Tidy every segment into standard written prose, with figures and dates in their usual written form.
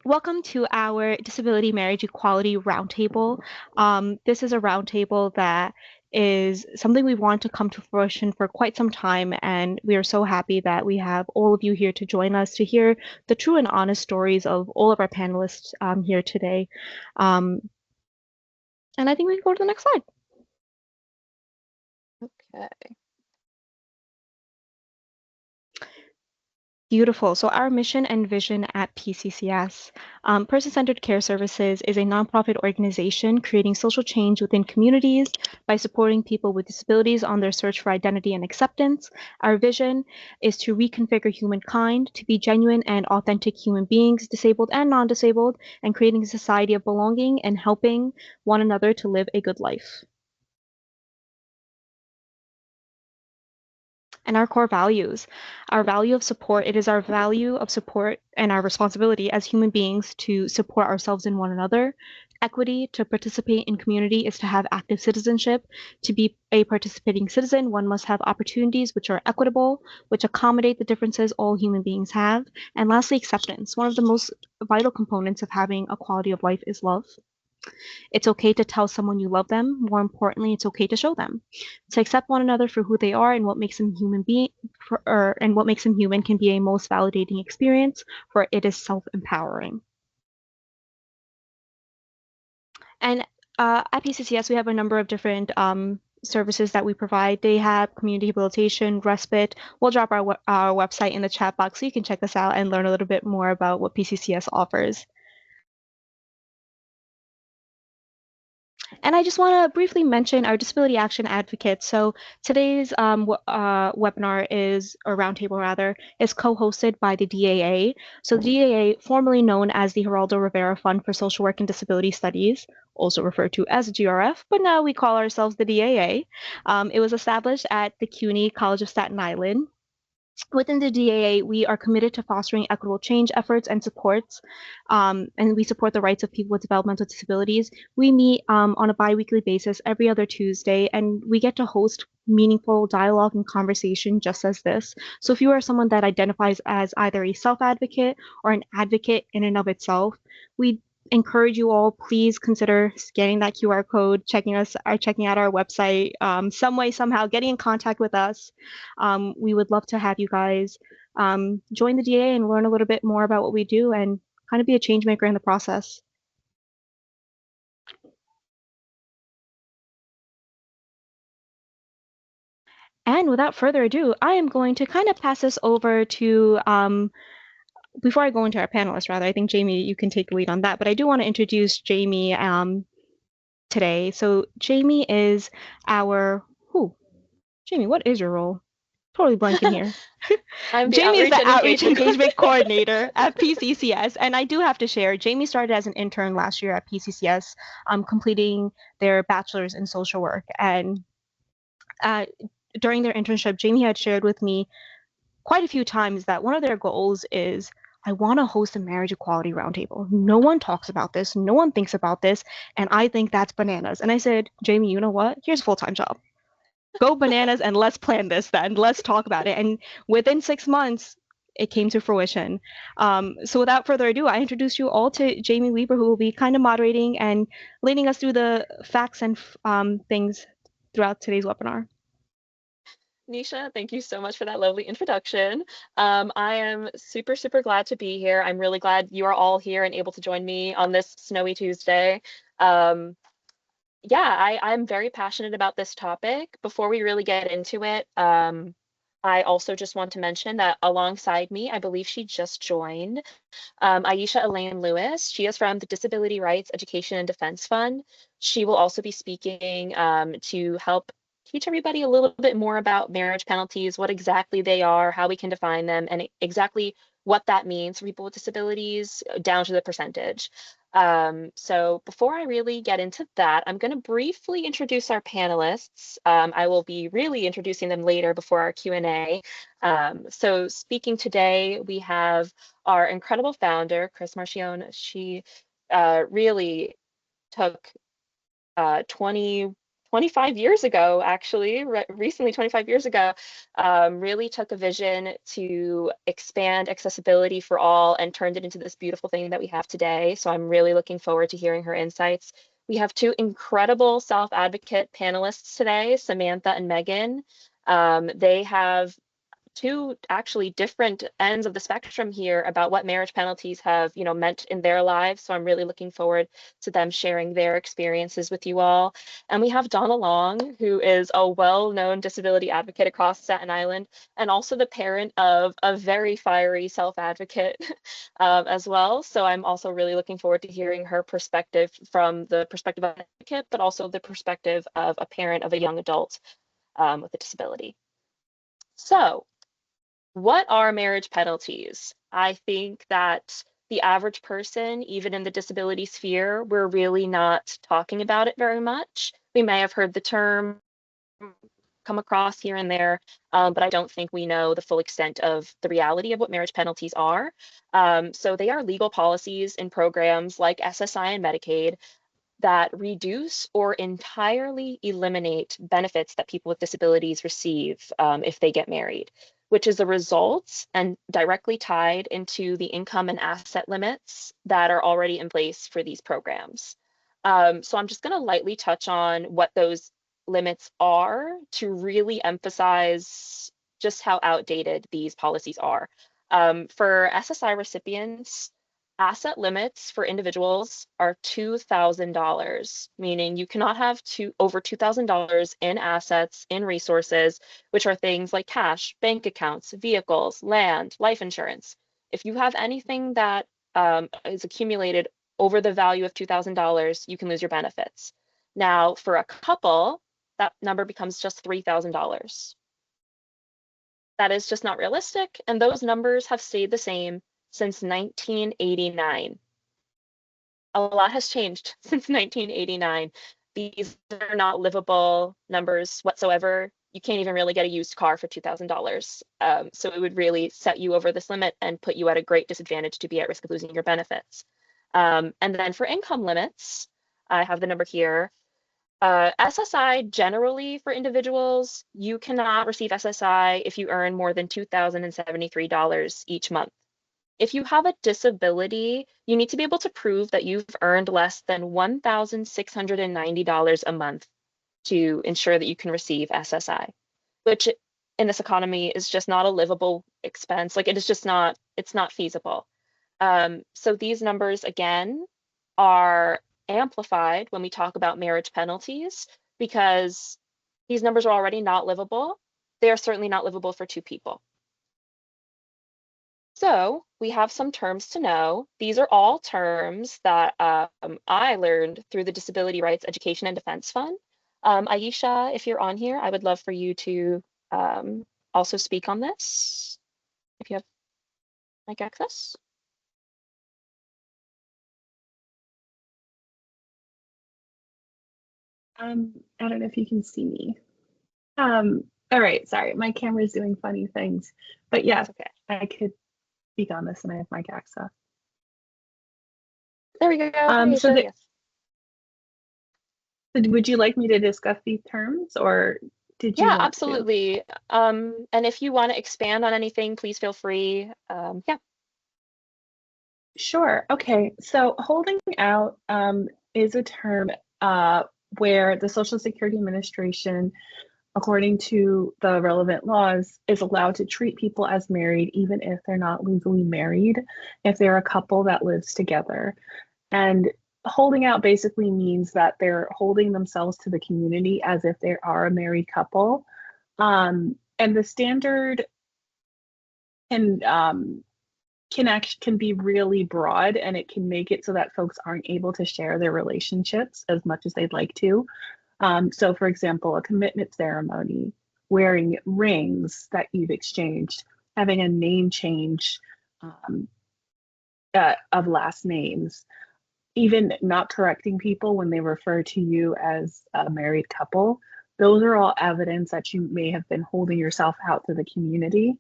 Welcome to our Disability Marriage Equality Roundtable. This is a roundtable that is something we want to come to fruition for quite some time, and we are so happy that we have all of you here to join us to hear the true and honest stories of all of our panelists here today. Um, and I think we can go to the next slide. Okay. Beautiful. So our mission and vision at PCCS, Person-Centered Care Services, is a nonprofit organization creating social change within communities by supporting people with disabilities on their search for identity and acceptance. Our vision is to reconfigure humankind to be genuine and authentic human beings, disabled and non-disabled, and creating a society of belonging and helping one another to live a good life. And our core values, our value of support, it is our value of support and our responsibility as human beings to support ourselves and one another. Equity, to participate in community, is to have active citizenship. To be a participating citizen, one must have opportunities which are equitable, which accommodate the differences all human beings have. And lastly, acceptance. One of the most vital components of having a quality of life is love. It's okay to tell someone you love them. More importantly, it's okay to show them. To accept one another for who they are and what makes them and what makes them human can be a most validating experience, for it is self-empowering. And at PCCS, we have a number of different services that we provide. They have community rehabilitation, respite. We'll drop our website in the chat box so you can check us out and learn a little bit more about what PCCS offers. And I just want to briefly mention our disability action advocates. So today's webinar or roundtable rather, is co-hosted by the DAA. So the DAA, formerly known as the Geraldo Rivera Fund for Social Work and Disability Studies, also referred to as GRF, but now we call ourselves the DAA. It was established at the CUNY College of Staten Island. Within the DAA, we are committed to fostering equitable change efforts and supports, and we support the rights of people with developmental disabilities. We meet on a bi-weekly basis every other Tuesday, and we get to host meaningful dialogue and conversation just as this. So if you are someone that identifies as either a self-advocate or an advocate in and of itself, we encourage you all, please consider scanning that QR code, checking out our website, some way, somehow getting in contact with us. We would love to have you guys join the DA and learn a little bit more about what we do and kind of be a change maker in the process. And without further ado, I am going to kind of pass this over to, before I go into our panelists, rather, I think Jamie, you can take the lead on that, but I do want to introduce Jamie today. So Jamie is Jamie, what is your role? Totally blanking here. I'm the Jamie is Outreach the and Outreach Engagement. Engagement Coordinator at PCCS. And I do have to share, Jamie started as an intern last year at PCCS, completing their bachelor's in social work. And during their internship, Jamie had shared with me quite a few times that one of their goals is, I want to host a marriage equality roundtable. No one talks about this. No one thinks about this. And I think that's bananas. And I said, Jamie, you know what? Here's a full-time job. Go bananas and let's plan this then. Let's talk about it. And within 6 months, it came to fruition. So without further ado, I introduce you all to Jamie Weber, who will be kind of moderating and leading us through the facts and things throughout today's webinar. Nisha, thank you so much for that lovely introduction. I am super, super glad to be here. I'm really glad you are all here and able to join me on this snowy Tuesday. Yeah, I'm very passionate about this topic. Before we really get into it, I also just want to mention that alongside me, I believe she just joined, Aisha Elaine Lewis. She is from the Disability Rights Education and Defense Fund. She will also be speaking to help teach everybody a little bit more about marriage penalties, what exactly they are, how we can define them, and exactly what that means for people with disabilities down to the percentage. So before I really get into that, I'm going to briefly introduce our panelists. I will be really introducing them later before our Q&A. So speaking today, we have our incredible founder, Chris Marchione. She really took 20 25 years ago, actually, recently 25 years ago, really took a vision to expand accessibility for all and turned it into this beautiful thing that we have today. So I'm really looking forward to hearing her insights. We have two incredible self-advocate panelists today, Samantha and Megan. They have two actually different ends of the spectrum here about what marriage penalties have, meant in their lives. So I'm really looking forward to them sharing their experiences with you all. And we have Donna Long, who is a well-known disability advocate across Staten Island, and also the parent of a very fiery self-advocate as well. So I'm also really looking forward to hearing her perspective from the perspective of an advocate, but also the perspective of a parent of a young adult with a disability. So what are marriage penalties? I think that the average person, even in the disability sphere, we're really not talking about it very much. We may have heard the term come across here and there, but I don't think we know the full extent of the reality of what marriage penalties are. So they are legal policies and programs like SSI and Medicaid that reduce or entirely eliminate benefits that people with disabilities receive if they get married, which is a result and directly tied into the income and asset limits that are already in place for these programs. So I'm just going to lightly touch on what those limits are to really emphasize just how outdated these policies are. For SSI recipients, asset limits for individuals are $2,000, meaning you cannot have over $2,000 in assets, in resources, which are things like cash, bank accounts, vehicles, land, life insurance. If you have anything that is accumulated over the value of $2,000, you can lose your benefits. Now, for a couple, that number becomes just $3,000. That is just not realistic, and those numbers have stayed the same since 1989. A lot has changed since 1989. These are not livable numbers whatsoever. You can't even really get a used car for $2,000. So it would really set you over this limit and put you at a great disadvantage to be at risk of losing your benefits. And then for income limits, I have the number here. SSI generally for individuals, you cannot receive SSI if you earn more than $2,073 each month. If you have a disability, you need to be able to prove that you've earned less than $1,690 a month to ensure that you can receive SSI, which in this economy is just not a livable expense. Like it is just not, it's not feasible. So these numbers again are amplified when we talk about marriage penalties because these numbers are already not livable. They are certainly not livable for two people. So we have some terms to know. These are all terms that I learned through the Disability Rights Education and Defense Fund. Aisha, if you're on here, I would love for you to also speak on this, if you have mic access. I don't know if you can see me. All right, sorry, my camera's doing funny things, but yeah, Okay. I could speak on this and I have mic access. There we go. Aisha, yes. Would you like me to discuss these terms or did you Yeah, want absolutely. And if you want to expand on anything, please feel free. Yeah. Sure. Okay. So holding out is a term where the Social Security Administration, according to the relevant laws, is allowed to treat people as married even if they're not legally married, if they're a couple that lives together. And holding out basically means that they're holding themselves to the community as if they are a married couple. And the standard can can be really broad, and it can make it so that folks aren't able to share their relationships as much as they'd like to. So for example, a commitment ceremony, wearing rings that you've exchanged, having a name change of last names, even not correcting people when they refer to you as a married couple. Those are all evidence that you may have been holding yourself out to the community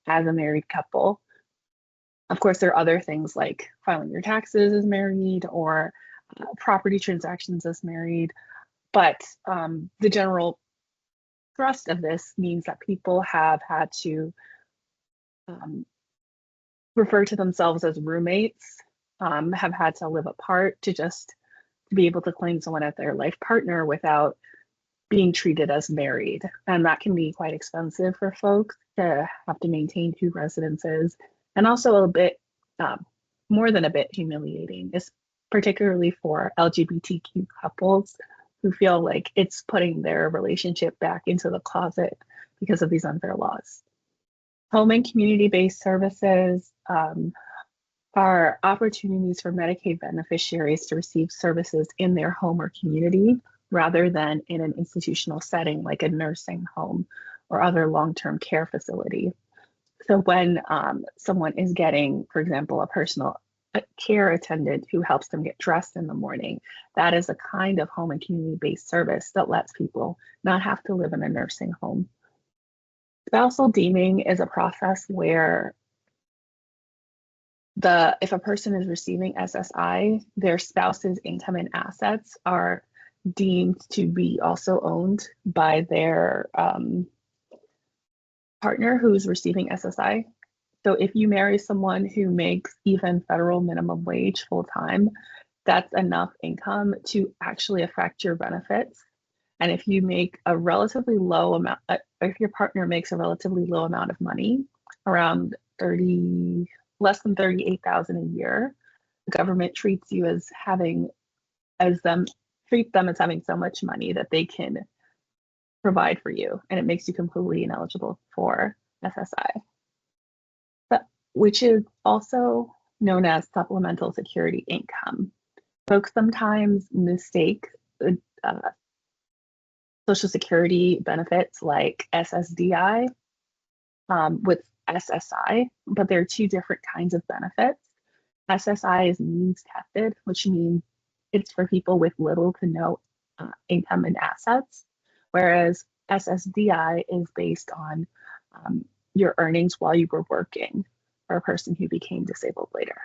as a married couple. Of course, there are other things like filing your taxes as married or property transactions as married. But the general thrust of this means that people have had to refer to themselves as roommates, have had to live apart to be able to claim someone as their life partner without being treated as married. And that can be quite expensive for folks to have to maintain two residences, and also a bit more than a bit humiliating, is particularly for LGBTQ couples who feel like it's putting their relationship back into the closet because of these unfair laws. Home and community-based services are opportunities for Medicaid beneficiaries to receive services in their home or community rather than in an institutional setting like a nursing home or other long-term care facility. So when someone is getting, for example, a personal care attendant who helps them get dressed in the morning, that is a kind of home and community-based service that lets people not have to live in a nursing home. Spousal deeming is a process where if a person is receiving SSI, their spouse's income and assets are deemed to be also owned by their partner who's receiving SSI. So if you marry someone who makes even federal minimum wage full time, that's enough income to actually affect your benefits. And if you make a relatively low amount, if your partner makes a relatively low amount of money, around less than 38,000 a year, the government treats you as having so much money that they can provide for you, and it makes you completely ineligible for SSI, which is also known as supplemental security income. Folks sometimes mistake Social Security benefits like SSDI with SSI, but there are two different kinds of benefits. SSI is means tested, which means it's for people with little to no income and assets, whereas SSDI is based on your earnings while you were working for a person who became disabled later.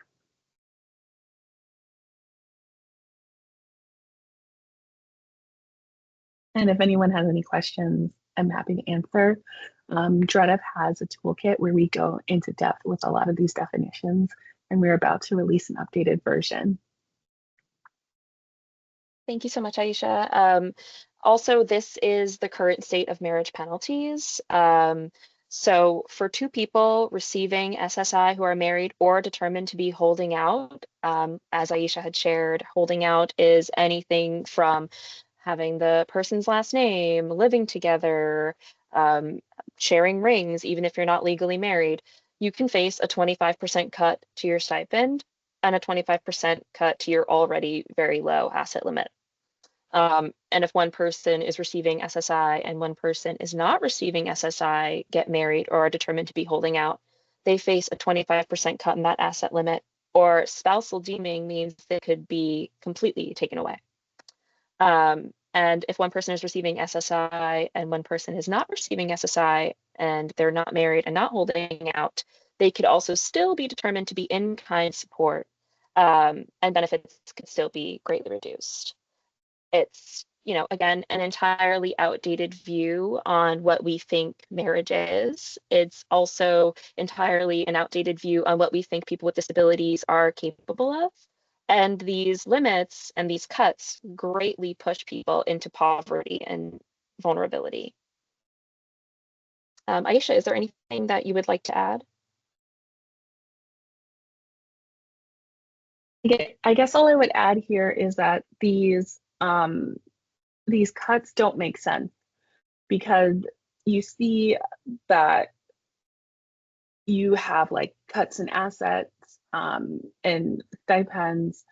And if anyone has any questions, I'm happy to answer. DREDF has a toolkit where we go into depth with a lot of these definitions, and we're about to release an updated version. Thank you so much, Aisha. Also, this is the current state of marriage penalties. So for two people receiving SSI who are married or determined to be holding out, as Aisha had shared, holding out is anything from having the person's last name, living together, sharing rings, even if you're not legally married. You can face a 25% cut to your stipend and a 25% cut to your already very low asset limit. And if one person is receiving SSI and one person is not receiving SSI, get married, or are determined to be holding out, they face a 25% cut in that asset limit, or spousal deeming means they could be completely taken away. And if one person is receiving SSI and one person is not receiving SSI and they're not married and not holding out, they could also still be determined to be in-kind support, and benefits could still be greatly reduced. It's, again, an entirely outdated view on what we think marriage is. It's also entirely an outdated view on what we think people with disabilities are capable of. And these limits and these cuts greatly push people into poverty and vulnerability. Aisha, is there anything that you would like to add? I guess all I would add here is that these cuts don't make sense, because you see that you have like cuts in assets and stipends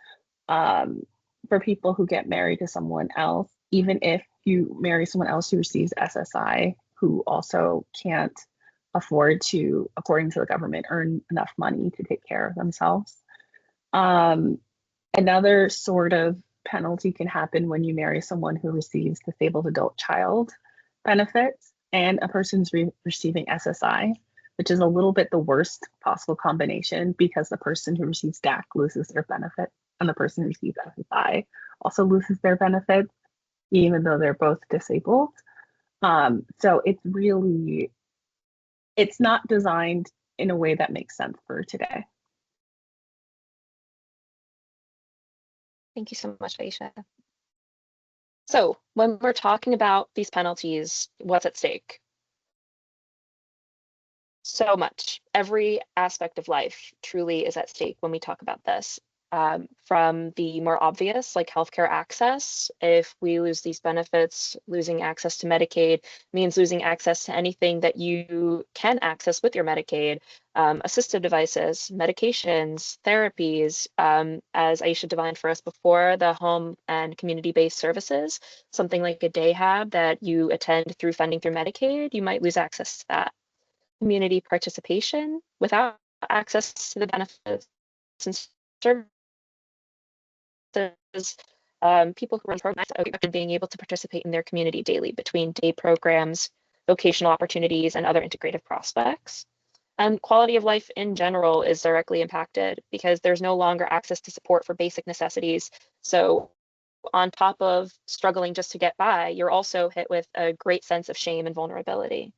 for people who get married to someone else, even if you marry someone else who receives SSI, who also can't afford to, according to the government, earn enough money to take care of themselves. Another sort of penalty can happen when you marry someone who receives disabled adult child benefits and a person's receiving SSI, which is a little bit the worst possible combination, because the person who receives DAC loses their benefit and the person who receives SSI also loses their benefits. even though they're both disabled. So it's not designed in a way that makes sense for today. Thank you so much, Aisha. So when we're talking about these penalties, what's at stake? So much. Every aspect of life truly is at stake when we talk about this. From the more obvious, like healthcare access, if we lose these benefits, losing access to Medicaid means losing access to anything that you can access with your Medicaid, assistive devices, medications, therapies, as Aisha defined for us before, the home and community-based services, something like a day hab that you attend through funding through Medicaid, you might lose access to that. Community participation without access to the benefits and services. People who run programs are being able to participate in their community daily between day programs, vocational opportunities, and other integrative prospects. And quality of life in general is directly impacted because there's no longer access to support for basic necessities. So on top of struggling just to get by, you're also hit with a great sense of shame and vulnerability.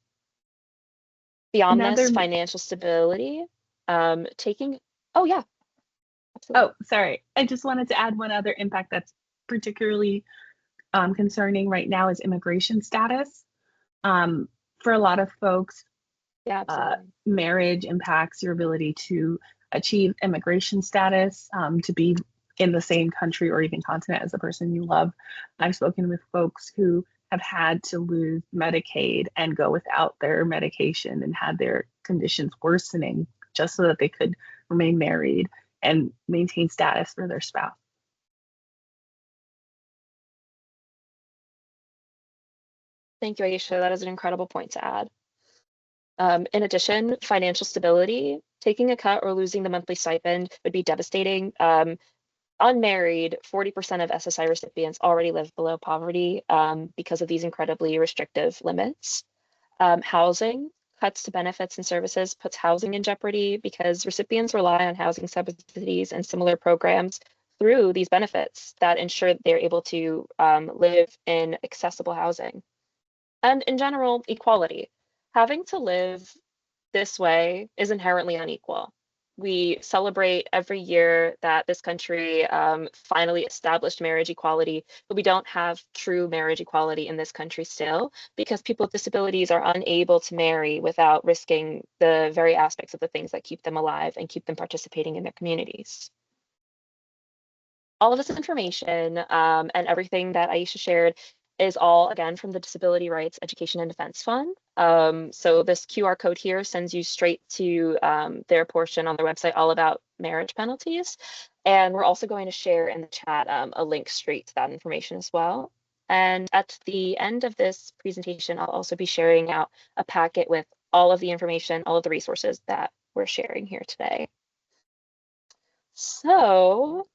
Beyond this, financial stability, taking, oh yeah, absolutely. Oh, sorry. I just wanted to add one other impact that's particularly concerning right now is immigration status. For a lot of folks, Yeah, marriage impacts your ability to achieve immigration status, to be in the same country or even continent as the person you love. I've spoken with folks who have had to lose Medicaid and go without their medication and had their conditions worsening just so that they could remain married and maintain status for their spouse. Thank you, Aisha. That is an incredible point to add. In addition, financial stability, taking a cut or losing the monthly stipend would be devastating. Unmarried, 40% of SSI recipients already live below poverty because of these incredibly restrictive limits. Housing, cuts to benefits and services puts housing in jeopardy because recipients rely on housing subsidies and similar programs through these benefits that ensure they're able to live in accessible housing. And in general, equality. Having to live this way is inherently unequal. We celebrate every year that this country finally established marriage equality, but we don't have true marriage equality in this country still because people with disabilities are unable to marry without risking the very aspects of the things that keep them alive and keep them participating in their communities. All of this information and everything that Aisha shared is all, again, from the Disability Rights Education and Defense Fund. So this QR code here sends you straight to their portion on their website all about marriage penalties. And we're also going to share in the chat a link straight to that information as well. And at the end of this presentation, I'll also be sharing out a packet with all of the information, all of the resources that we're sharing here today. So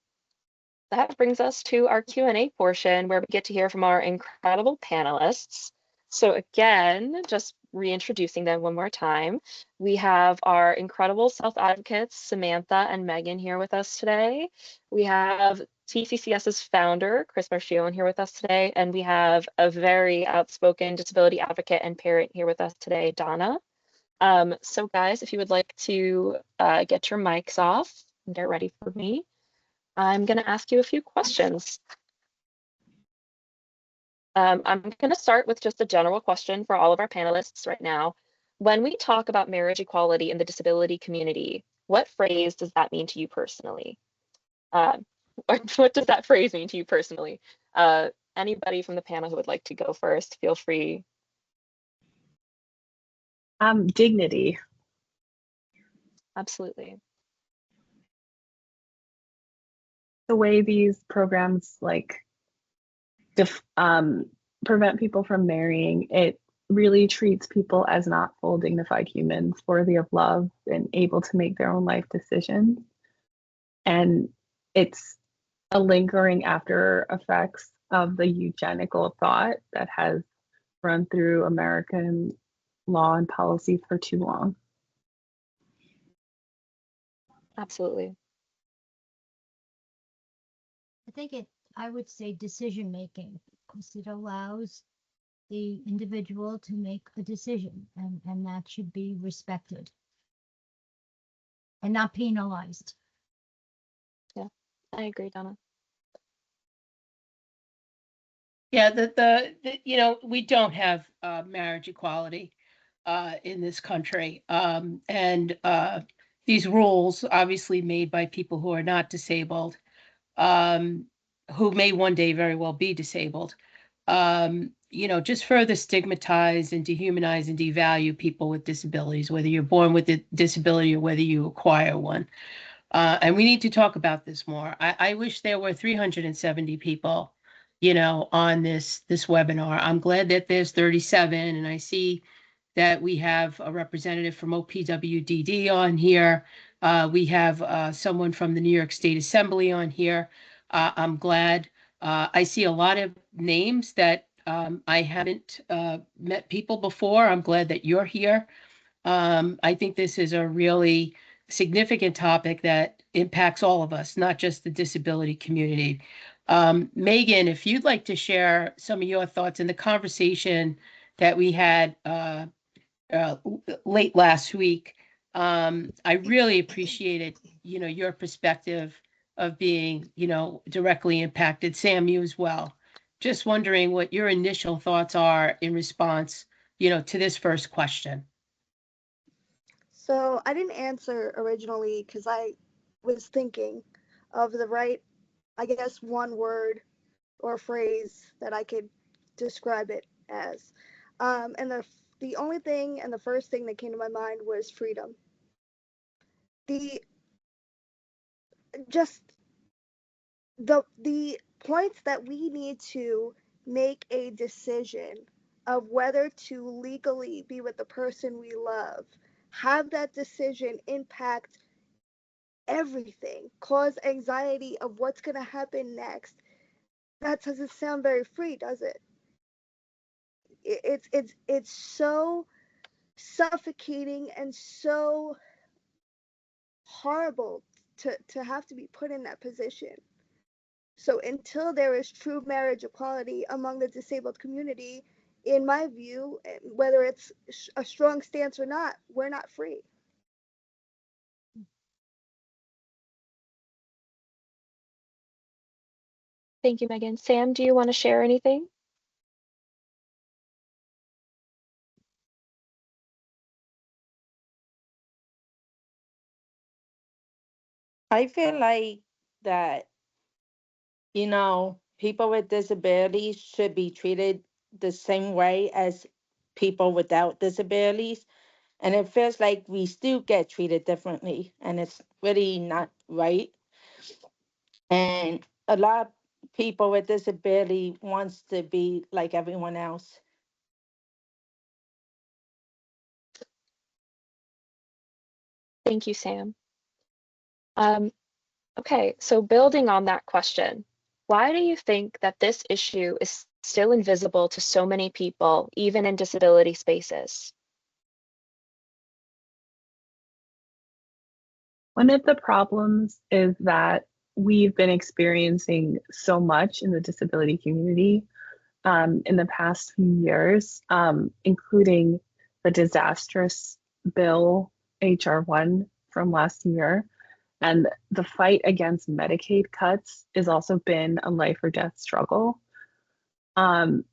that brings us to our Q&A portion where we get to hear from our incredible panelists. So again, just reintroducing them one more time. We have our incredible self-advocates, Samantha and Megan, here with us today. We have PCCS's founder, Chris Marchione, here with us today. And we have a very outspoken disability advocate and parent here with us today, Donna. So guys, if you would like to get your mics off and get ready for me, I'm going to ask you a few questions. I'm going to start with just a general question for all of our panelists right now. When we talk about marriage equality in the disability community, what phrase does that mean to you personally? Or what does that phrase mean to you personally? Anybody from the panel who would like to go first, feel free. Dignity. Absolutely. The way these programs prevent people from marrying, it really treats people as not full dignified humans worthy of love and able to make their own life decisions. And it's a lingering after effects of the eugenical thought that has run through American law and policy for too long. Absolutely. I would say decision making. because it allows the individual to make a decision, and that should be respected and not penalized. Yeah, I agree, Donna. Yeah, we don't have marriage equality in this country. And these rules obviously made by people who are not disabled, um, who may one day very well be disabled, just further stigmatize and dehumanize and devalue people with disabilities, whether you're born with a disability or whether you acquire one. And we need to talk about this more. I wish there were 370 people, on this webinar. I'm glad that there's 37, and I see that we have a representative from OPWDD on here. We have someone from the New York State Assembly on here. I'm glad. I see a lot of names that I haven't met people before. I'm glad that you're here. I think this is a really significant topic that impacts all of us, not just the disability community. Megan, if you'd like to share some of your thoughts in the conversation that we had uh, late last week, I really appreciated, your perspective of being, directly impacted. Sam, you as well. Just wondering what your initial thoughts are in response, to this first question. So I didn't answer originally because I was thinking of the right, I guess, one word or phrase that I could describe it as. And the only thing and the first thing that came to my mind was freedom. The just the points that we need to make a decision of whether to legally be with the person we love, have that decision impact everything, cause anxiety of what's going to happen next. That doesn't sound very free, does it? It's so suffocating and so horrible to have to be put in that position. So until there is true marriage equality among the disabled community, in my view, whether it's a strong stance or not, we're not free. Thank you, Megan. Sam, do you want to share anything? I feel like that, people with disabilities should be treated the same way as people without disabilities. And it feels like we still get treated differently, and it's really not right. And a lot of people with disability wants to be like everyone else. Thank you, Sam. Okay, so building on that question, why do you think that this issue is still invisible to so many people, even in disability spaces? One of the problems is that we've been experiencing so much in the disability community in the past few years, including the disastrous bill HR1 from last year. And the fight against Medicaid cuts has also been a life or death struggle. And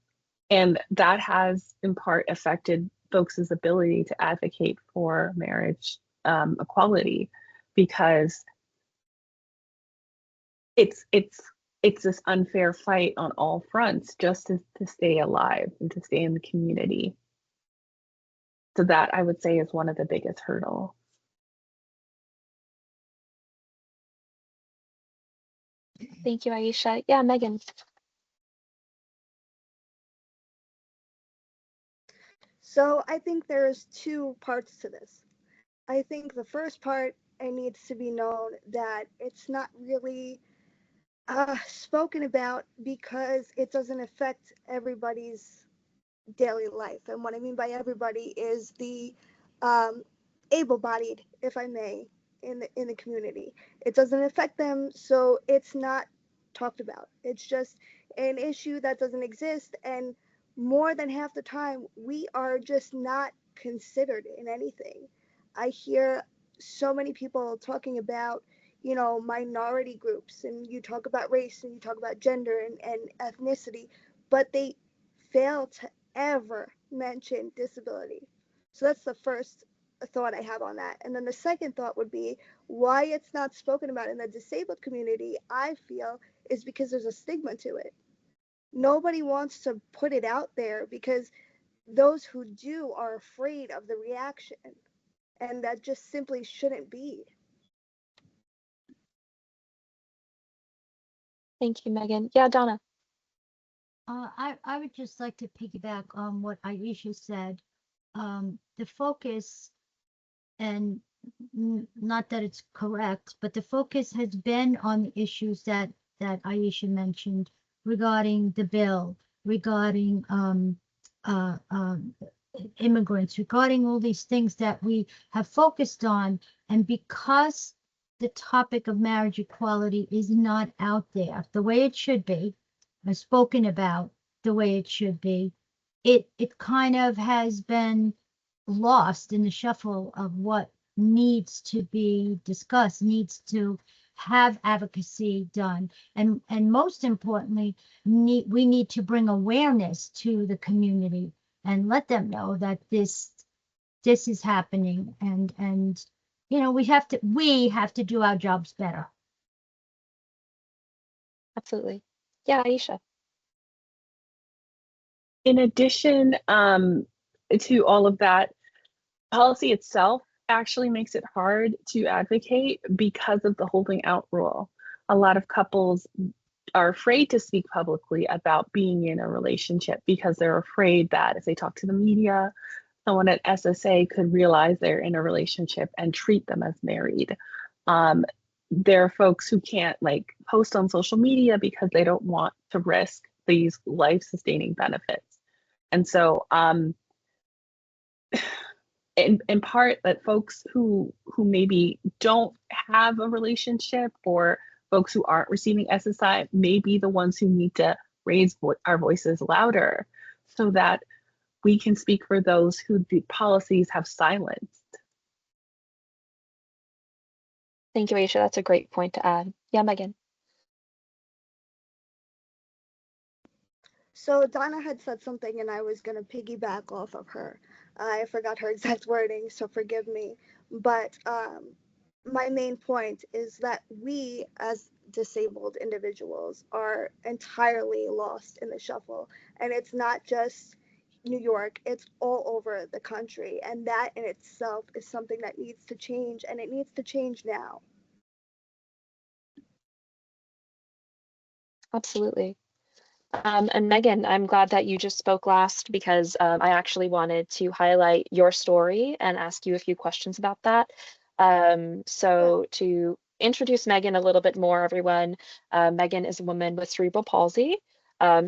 that has in part affected folks' ability to advocate for marriage equality, because it's this unfair fight on all fronts just to stay alive and to stay in the community. So that, I would say, is one of the biggest hurdles. Thank you, Aisha. Yeah, Megan. So I think there's two parts to this. I think the first part, it needs to be known that it's not really spoken about because it doesn't affect everybody's daily life. And what I mean by everybody is the um, able-bodied, if I may, in the community. It doesn't affect them, so it's not talked about. It's just an issue that doesn't exist, and more than half the time we are just not considered in anything. I hear so many people talking about, minority groups, and you talk about race and you talk about gender and ethnicity, but they fail to ever mention disability. So that's the first thought I have on that. And then the second thought would be why it's not spoken about in the disabled community, I feel, is because there's a stigma to it. Nobody wants to put it out there because those who do are afraid of the reaction. And that just simply shouldn't be. Thank you, Megan. Yeah, Donna. I would just like to piggyback on what Aisha said. The focus, and not that it's correct, but the focus has been on the issues that Aisha mentioned regarding the bill, regarding immigrants, regarding all these things that we have focused on. And because the topic of marriage equality is not out there the way it should be, or spoken about the way it should be, it kind of has been lost in the shuffle of what needs to be discussed, needs to have advocacy done, and most importantly, we need to bring awareness to the community and let them know that this is happening, and we have to do our jobs better. Absolutely. Yeah, Aisha. In addition to all of that, policy itself actually makes it hard to advocate because of the holding out rule. A lot of couples are afraid to speak publicly about being in a relationship because they're afraid that if they talk to the media, someone at SSA could realize they're in a relationship and treat them as married. There are folks who can't post on social media because they don't want to risk these life-sustaining benefits. And so in part that folks who maybe don't have a relationship, or folks who aren't receiving SSI, may be the ones who need to raise our voices louder so that we can speak for those who the policies have silenced. Thank you, Aisha. That's a great point to add. Yeah, Megan. So Donna had said something, and I was going to piggyback off of her. I forgot her exact wording, so forgive me. But my main point is that we, as disabled individuals, are entirely lost in the shuffle. And it's not just New York, it's all over the country. And that in itself is something that needs to change, and it needs to change now. Absolutely. And Megan, I'm glad that you just spoke last because I actually wanted to highlight your story and ask you a few questions about that. So to introduce Megan a little bit more, everyone, Megan is a woman with cerebral palsy.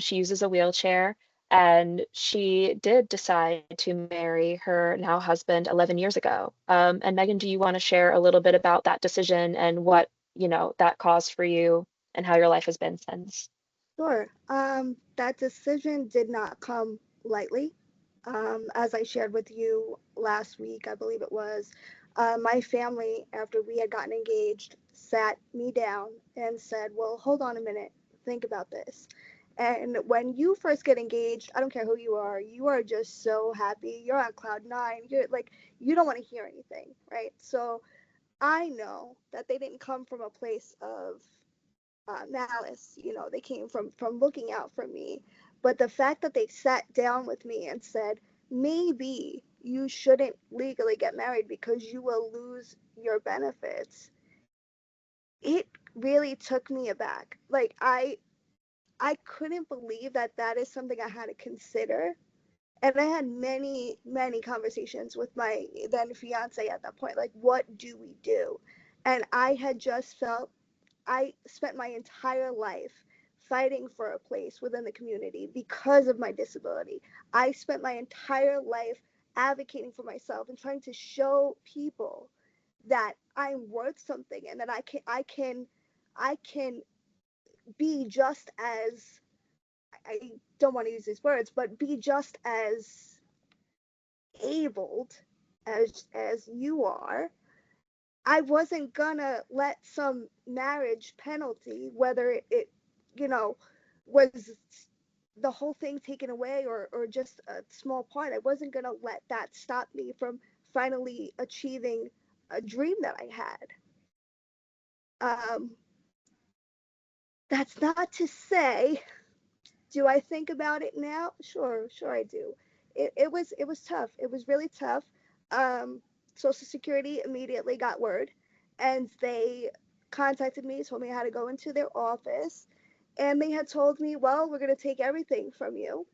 She uses a wheelchair, and she did decide to marry her now husband 11 years ago. And Megan, do you want to share a little bit about that decision and what, that caused for you and how your life has been since? Sure. That decision did not come lightly. As I shared with you last week, I believe it was, my family, after we had gotten engaged, sat me down and said, well, hold on a minute, think about this. And when you first get engaged, I don't care who you are just so happy. You're on cloud nine. You're like, you don't want to hear anything, right? So I know that they didn't come from a place of malice. They came from looking out for me. But the fact that they sat down with me and said, maybe you shouldn't legally get married because you will lose your benefits, it really took me aback. Like I couldn't believe that that is something I had to consider. And I had many conversations with my then fiance at that point, like, what do we do? And I had just felt I spent my entire life fighting for a place within the community because of my disability. I spent my entire life advocating for myself and trying to show people that I'm worth something, and that I can be just as I don't want to use these words, but be just as abled as you are. I wasn't gonna let some marriage penalty, whether it you know, was the whole thing taken away or just a small part. I wasn't gonna let that stop me from finally achieving a dream that I had. That's not to say, do I think about it now? Sure I do. It was tough. It was really tough. Um, Social Security immediately got word, and they contacted me, told me I had to go into their office, and they had told me, well, we're going to take everything from you,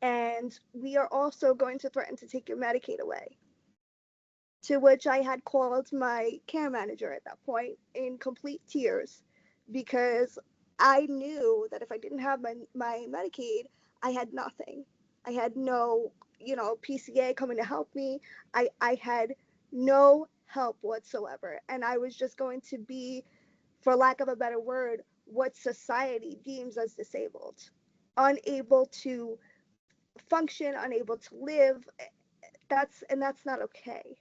and we are also going to threaten to take your Medicaid away. To which I had called my care manager at that point in complete tears, because I knew that if I didn't have my Medicaid, I had nothing. I had no, PCA coming to help me. I had no help whatsoever. And I was just going to be, for lack of a better word, what society deems as disabled, unable to function, unable to live. That's not okay.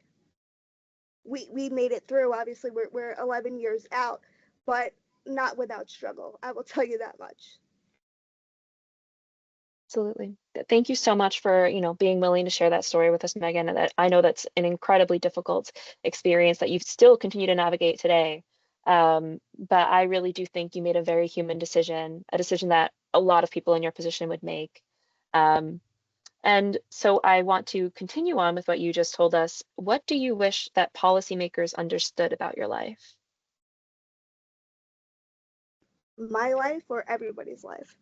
We made it through. Obviously, we're 11 years out, but not without struggle. I will tell you that much. Absolutely. Thank you so much for, being willing to share that story with us, Megan. And that I know that's an incredibly difficult experience that you still continue to navigate today. But I really do think you made a very human decision, a decision that a lot of people in your position would make. And so I want to continue on with what you just told us. What do you wish that policymakers understood about your life? My life or everybody's life?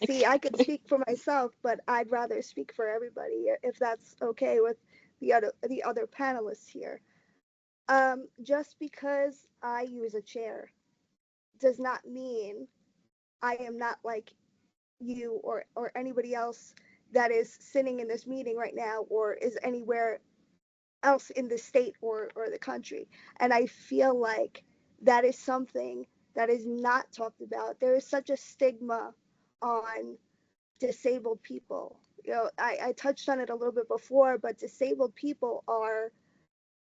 See, I could speak for myself, but I'd rather speak for everybody, if that's okay with the other panelists here. Just because I use a chair does not mean I am not like you or anybody else that is sitting in this meeting right now or is anywhere else in the state or the country. And I feel like that is something that is not talked about. There is such a stigma on disabled people. I touched on it a little bit before, but disabled people are,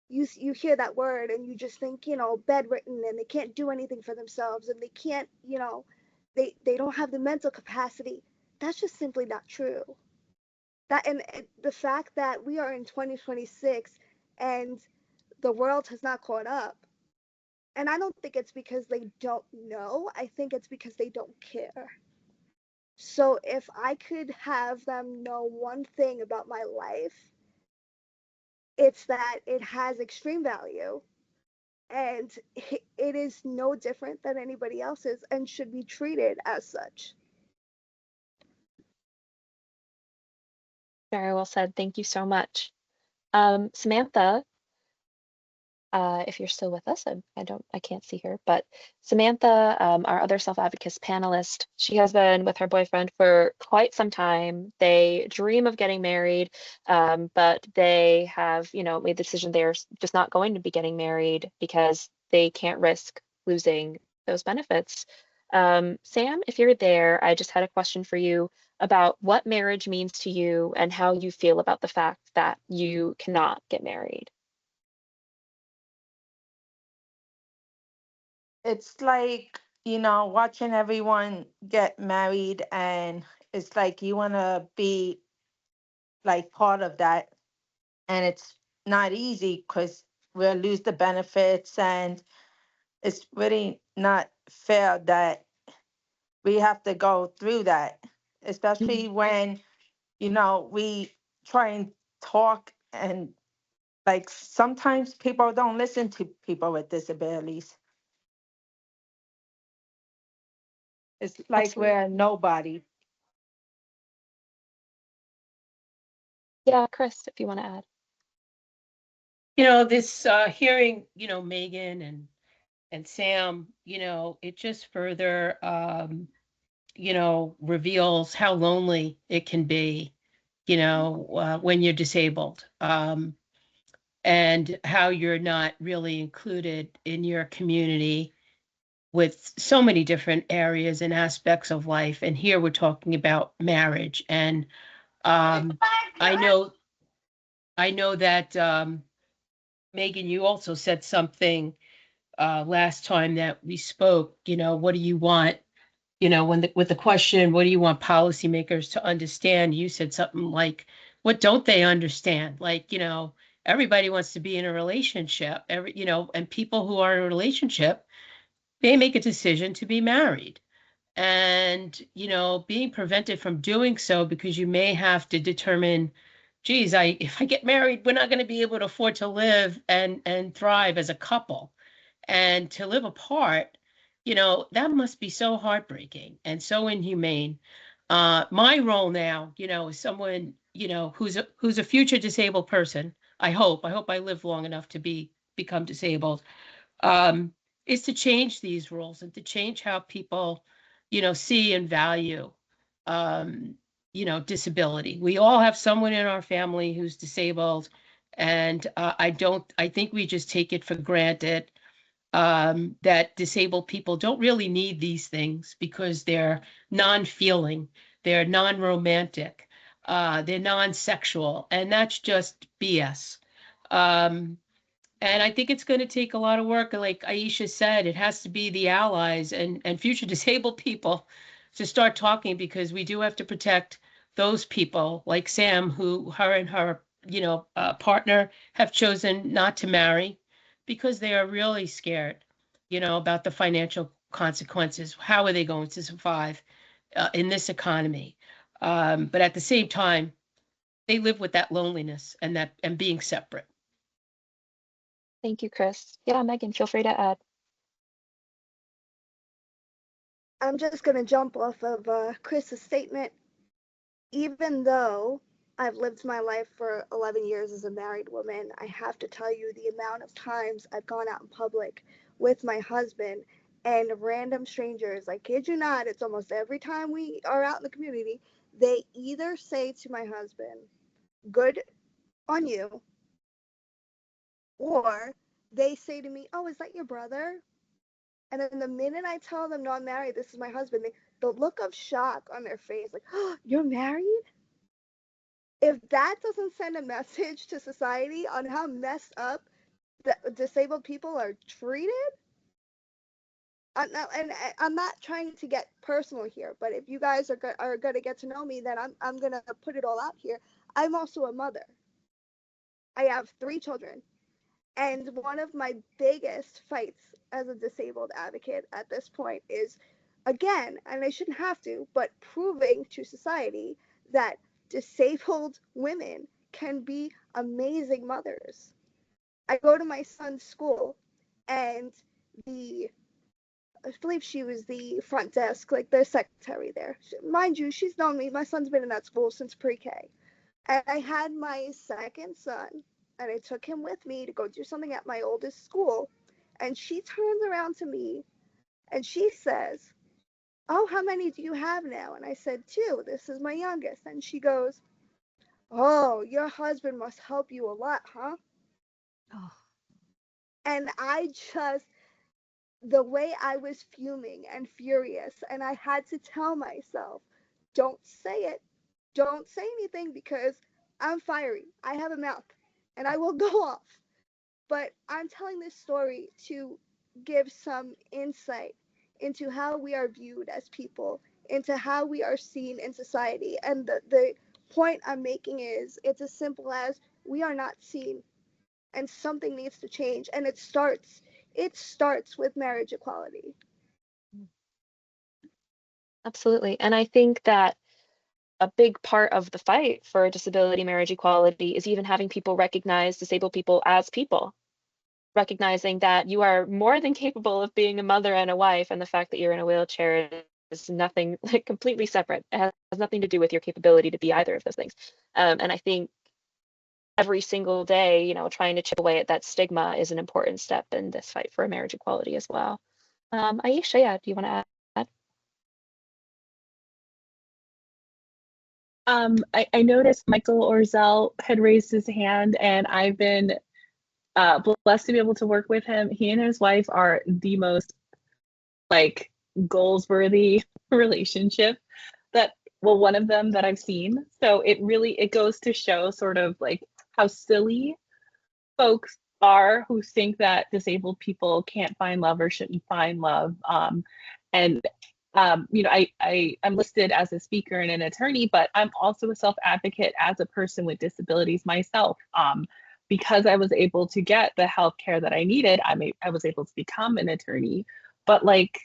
you hear that word and you just think, bedridden, and they can't do anything for themselves, and they can't, they don't have the mental capacity. That's just simply not true. That, and the fact that we are in 2026 and the world has not caught up, and I don't think it's because they don't know. I think it's because they don't care. So if I could have them know one thing about my life, it's that it has extreme value, and it is no different than anybody else's and should be treated as such. Very well said. Thank you so much. Samantha, if you're still with us, I can't see her, but Samantha, our other self-advocates panelist, she has been with her boyfriend for quite some time. They dream of getting married, but they have, made the decision they're just not going to be getting married because they can't risk losing those benefits. Sam, if you're there, I just had a question for you about what marriage means to you and how you feel about the fact that you cannot get married. It's like, watching everyone get married, and it's like you want to be like part of that. And it's not easy because we'll lose the benefits, and it's really not fair that we have to go through that, especially when, we try and talk, and like sometimes people don't listen to people with disabilities. It's like Absolutely. we're nobody. Yeah, Chris, if you want to add. This hearing, Megan and Sam, it just further, reveals how lonely it can be, when you're disabled, and how you're not really included in your community, with so many different areas and aspects of life. And here we're talking about marriage. And I know that Megan, you also said something last time that we spoke. What do you want? With the question, what do you want policymakers to understand? You said something like, what don't they understand? Like, everybody wants to be in a relationship, and people who are in a relationship, they make a decision to be married. And, being prevented from doing so because you may have to determine, geez, if I get married, we're not going to be able to afford to live and thrive as a couple. And to live apart, that must be so heartbreaking and so inhumane. My role now, is someone, who's a future disabled person. I hope I live long enough to become disabled. Um, is to change these rules and to change how people, see and value, um, disability. We all have someone in our family who's disabled, and I think we just take it for granted that disabled people don't really need these things because they're non-feeling, they're non-romantic, they're non-sexual, and that's just BS. Um, and I think it's going to take a lot of work. Like Aisha said, it has to be the allies and future disabled people to start talking, because we do have to protect those people like Sam, who her and her, partner have chosen not to marry because they are really scared, about the financial consequences. How are they going to survive in this economy? But at the same time, they live with that loneliness and being separate. Thank you, Chris. Yeah, Megan, feel free to add. I'm just going to jump off of Chris's statement. Even though I've lived my life for 11 years as a married woman, I have to tell you the amount of times I've gone out in public with my husband and random strangers, I kid you not, it's almost every time we are out in the community, they either say to my husband, good on you, or they say to me, oh, is that your brother? And then the minute I tell them, no, I'm married, this is my husband, the look of shock on their face, like, oh, you're married? If that doesn't send a message to society on how messed up the disabled people are treated, and I'm not trying to get personal here, but if you guys are going to get to know me, then I'm going to put it all out here. I'm also a mother. I have 3 children. And one of my biggest fights as a disabled advocate at this point is, again, and I shouldn't have to, but proving to society that disabled women can be amazing mothers. I go to my son's school, and I believe she was the front desk, like the secretary there. Mind you, she's known me. My son's been in that school since pre-K. And I had my second son, and I took him with me to go do something at my oldest school. And she turns around to me and she says, oh, how many do you have now? And I said, 2. This is my youngest. And she goes, oh, your husband must help you a lot, huh? Oh. And the way I was fuming and furious, and I had to tell myself, don't say it. Don't say anything, because I'm fiery. I have a mouth and I will go off. But I'm telling this story to give some insight into how we are viewed as people, into how we are seen in society. And the point I'm making is, it's as simple as, we are not seen, and something needs to change. And it starts with marriage equality. Absolutely. And I think that a big part of the fight for disability marriage equality is even having people recognize disabled people as people, recognizing that you are more than capable of being a mother and a wife, and the fact that you're in a wheelchair is nothing, like, completely separate. It has nothing to do with your capability to be either of those things. And I think every single day, trying to chip away at that stigma is an important step in this fight for marriage equality as well. Aisha, yeah, do you want to add? I noticed Michael Orzel had raised his hand, and I've been blessed to be able to work with him. He and his wife are the most like goals-worthy relationship that, well, one of them that I've seen. So it goes to show sort of like how silly folks are who think that disabled people can't find love or shouldn't find love. And you know, I'm listed as a speaker and an attorney, but I'm also a self-advocate as a person with disabilities myself. Because I was able to get the health care that I needed, I was able to become an attorney. But like,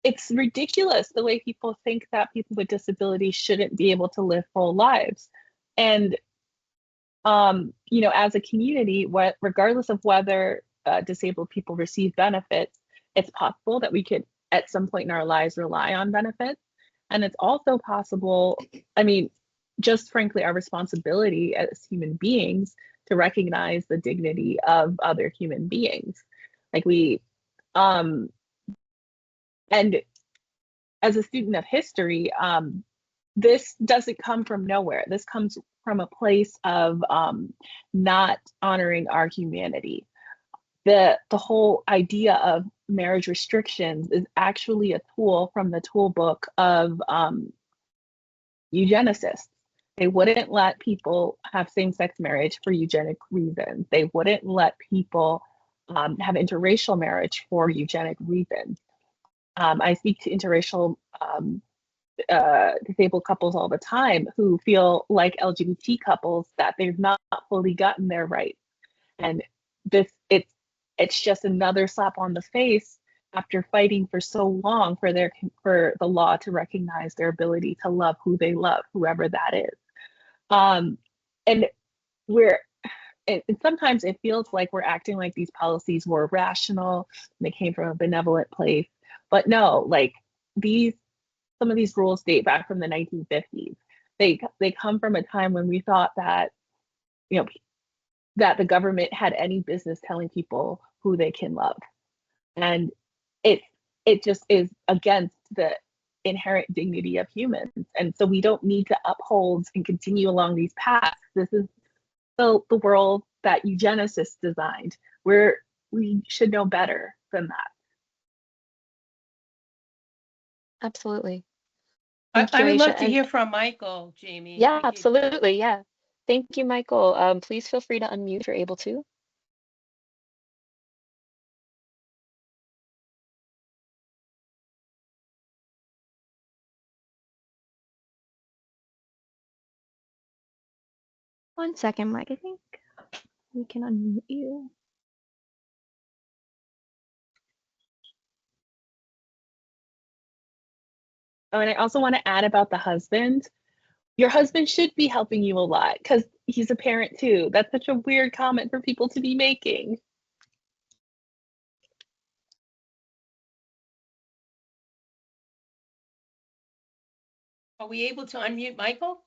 it's ridiculous the way people think that people with disabilities shouldn't be able to live full lives. And you know, as a community, regardless of whether disabled people receive benefits, it's possible that we could, at some point in our lives, rely on benefits. And it's also possible, I mean, just frankly, our responsibility as human beings to recognize the dignity of other human beings. Like um, and as a student of history, this doesn't come from nowhere. This comes from a place of not honoring our humanity. The whole idea of marriage restrictions is actually a tool from the toolbook of eugenicists. They wouldn't let people have same-sex marriage for eugenic reasons. They wouldn't let people have interracial marriage for eugenic reasons. I speak to interracial disabled couples all the time who feel like LGBT couples that they've not fully gotten their rights. And it's just another slap on the face after fighting for so long for the law to recognize their ability to love who they love, whoever that is. And we're and sometimes it feels like we're acting like these policies were rational and they came from a benevolent place. But no, like some of these rules date back from the 1950s. They come from a time when we thought that, you know, that the government had any business telling people who they can love. And it just is against the inherent dignity of humans. And so we don't need to uphold and continue along these paths. This is the world that eugenicists designed, where we should know better than that. Absolutely. I, Thank you, I would Aisha. love to And hear from Michael, Jamie. yeah, absolutely. Yeah. Thank you, Michael. Please feel free to unmute if you're able to. One second, Mike. I think we can unmute you. Oh, and I also want to add about the husband. Your husband should be helping you a lot because he's a parent too. That's such a weird comment for people to be making. Are we able to unmute Michael?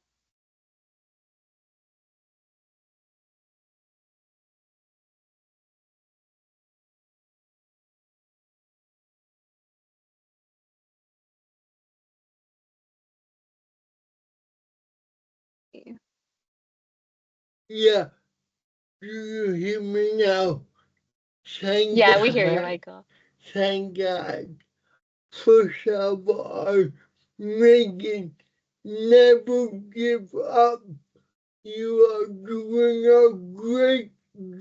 Yeah, do you hear me now? Thank Yeah, we hear you, God. Michael. Thank God. First of all, Megan, never give up. You are doing a great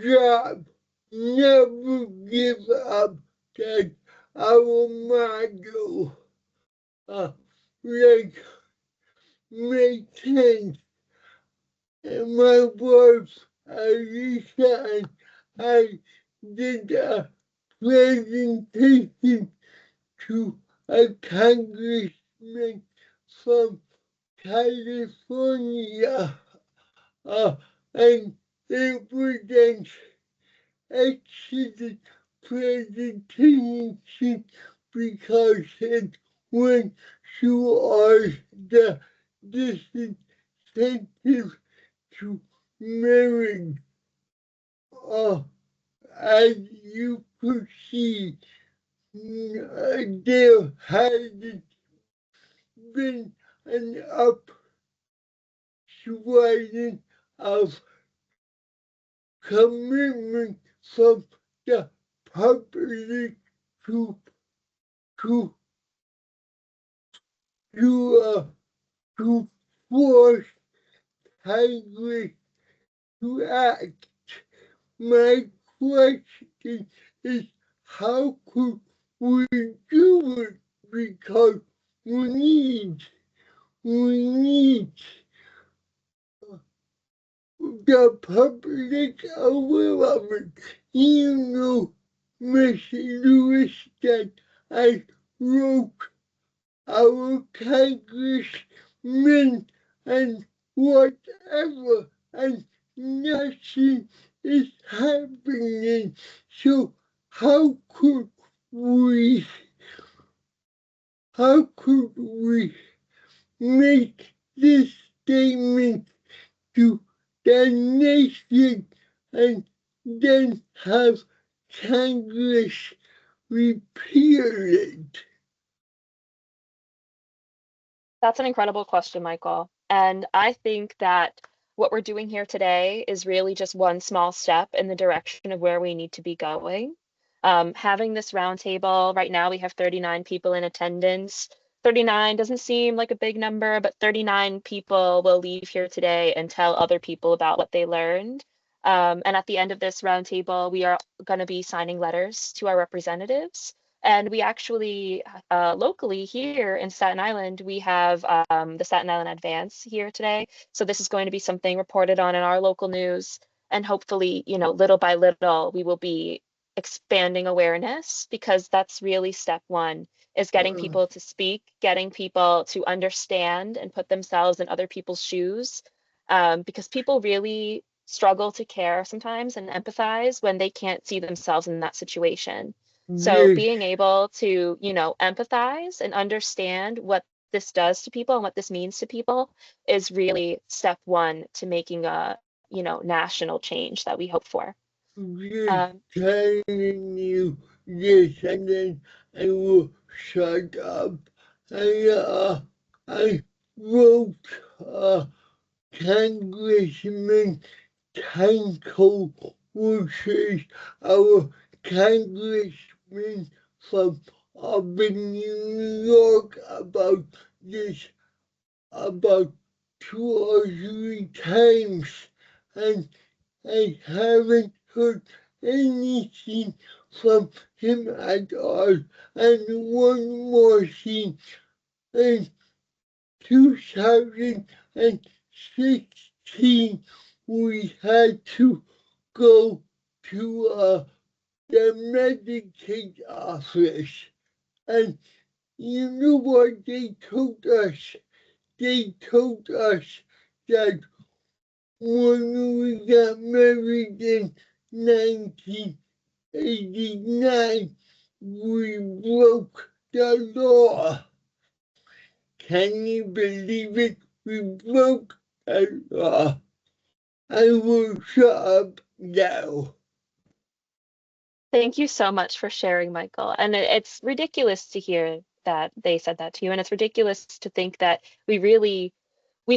job. Never give up. That's our motto. Like, make sense. And my wife, Alicia, and I did a presentation to a congressman from California, and it was an excellent presentation because it went through all the disincentives to marriage. As you could see, there has been an upswing of commitment from the public to to to force Congress to act. My question is, how could we do it? Because we need the public aware of it. You know, Mr. Lewis, that I wrote our congressmen and whatever, and nothing is happening. So how could we, how could we make this statement to the nation and then have Congress repeal it? That's an incredible question, Michael. And I think that what we're doing here today is really just one small step in the direction of where we need to be going. Having this roundtable, right now we have 39 people in attendance. 39 doesn't seem like a big number, but 39 people will leave here today and tell other people about what they learned. And at the end of this roundtable, we are going to be signing letters to our representatives. And we actually, locally here in Staten Island, we have the Staten Island Advance here today. So this is going to be something reported on in our local news. And hopefully, you know, little by little, we will be expanding awareness, because that's really step one, is getting people to speak, getting people to understand and put themselves in other people's shoes. Because people really struggle to care sometimes and empathize when they can't see themselves in that situation. So Yes, being able to, you know, empathize and understand what this does to people and what this means to people is really step one to making a, you know, national change that we hope for. yes, Um, telling you this, and then I will shut up. I wrote Congressman Tanko, which is our congressman from Albany, New York, about this about 2 or 3 times, and I haven't heard anything from him at all. And one more thing, in 2016, we had to go to the Medicaid office, and you know what they told us? They told us that when we got married in 1989, we broke the law. Can you believe it? We broke the law. I will shut up now. Thank you so much for sharing, Michael. And it's ridiculous to hear that they said that to you. And it's ridiculous to think that we've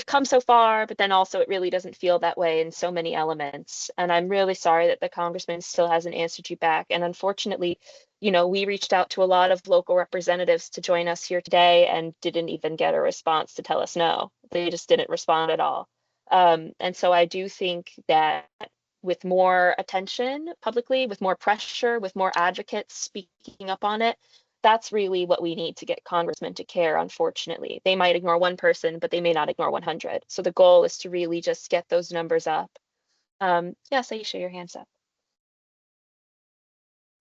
come so far, but then also it really doesn't feel that way in so many elements. And I'm really sorry that the congressman still hasn't answered you back. And unfortunately, you know, we reached out to a lot of local representatives to join us here today and didn't even get a response to tell us no. They just didn't respond at all. And so I do think that with more attention publicly, with more pressure, with more advocates speaking up on it, that's really what we need to get congressmen to care, unfortunately. They might ignore one person, but they may not ignore 100. So the goal is to really just get those numbers up. Yes, Aisha, your hand's up.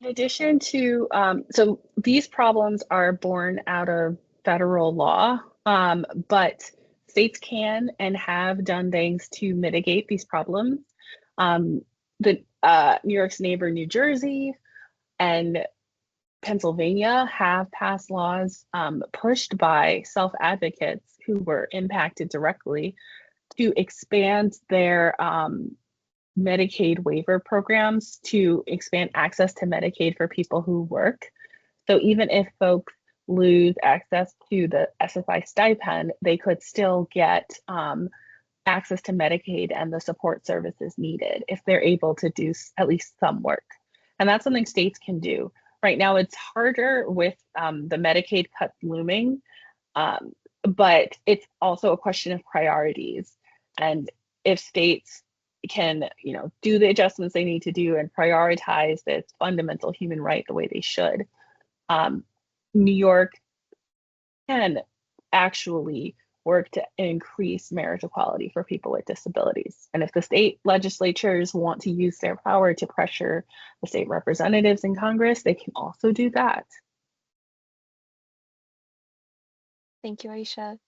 In addition to, so these problems are born out of federal law, but states can and have done things to mitigate these problems. The New York's neighbor, New Jersey, and Pennsylvania have passed laws pushed by self-advocates who were impacted directly to expand their Medicaid waiver programs to expand access to Medicaid for people who work. So even if folks lose access to the SSI stipend, they could still get access to Medicaid and the support services needed if they're able to do at least some work. And that's something states can do. Right now, it's harder with the Medicaid cuts looming, but it's also a question of priorities. And if states can, do the adjustments they need to do and prioritize this fundamental human right the way they should, New York can actually work to increase marriage equality for people with disabilities. And if the state legislatures want to use their power to pressure the state representatives in Congress, they can also do that. Thank you, Aisha.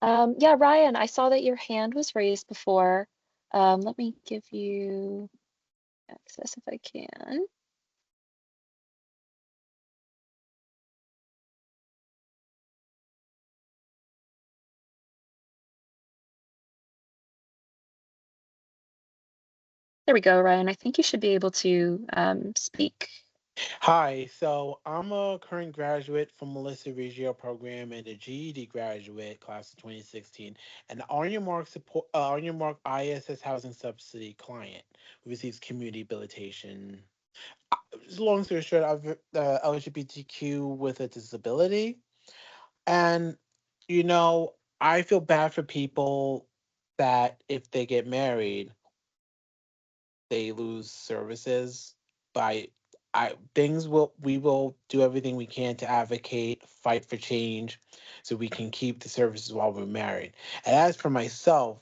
Yeah, Ryan, I saw that your hand was raised before. Let me give you access if I can. There we go, Ryan. I think you should be able to speak. Hi, so I'm a current graduate from Melissa Reggio program and a GED graduate class of 2016, and on your mark ISS housing subsidy client who receives community habilitation. Long story short, I'm LGBTQ with a disability, and you know, I feel bad for people that if they get married, they lose services. By we will do everything we can to advocate, fight for change, so we can keep the services while we're married. And as for myself,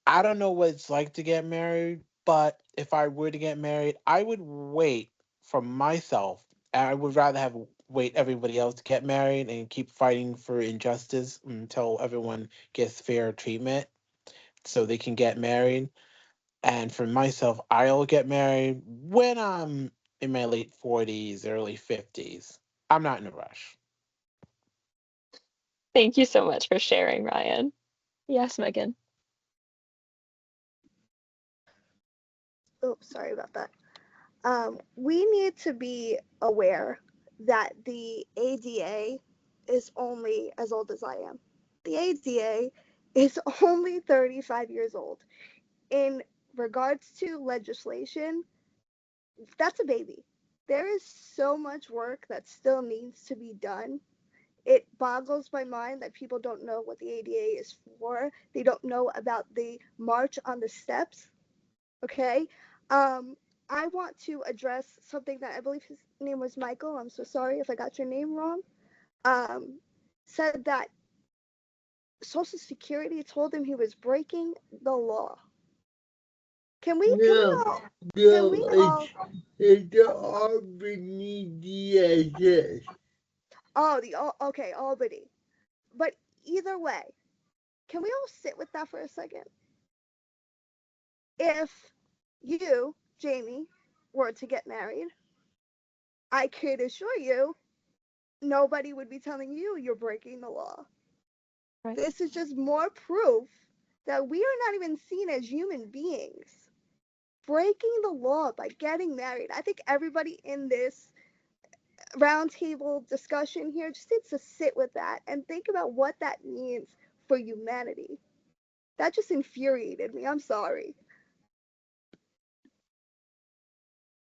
I don't know what it's like to get married, but if I were to get married, I would wait for myself. I would rather have wait everybody else to get married and keep fighting for injustice until everyone gets fair treatment so they can get married. And for myself, I'll get married when I'm in my late 40s, early 50s. I'm not in a rush. Thank you so much for sharing, Ryan. Yes, Megan. Oh, sorry about that. We need to be aware that the ADA is only as old as I am. The ADA is only 35 years old. In regards to legislation, that's a baby. There is so much work that still needs to be done. It boggles my mind that people don't know what the ADA is for. They don't know about the March on the Steps. Okay. I want to address something that I believe his name was Michael. I'm so sorry if I got your name wrong. Said that Social Security told him he was breaking the law. Can we No, all can no, we all it's the Albany DSS. okay, Albany. But either way, can we all sit with that for a second? If you, Jamie, were to get married, I could assure you nobody would be telling you you're breaking the law. Right. This is just more proof that we are not even seen as human beings. Breaking the law by getting married. I think everybody in this roundtable discussion here just needs to sit with that and think about what that means for humanity. That just infuriated me. I'm sorry.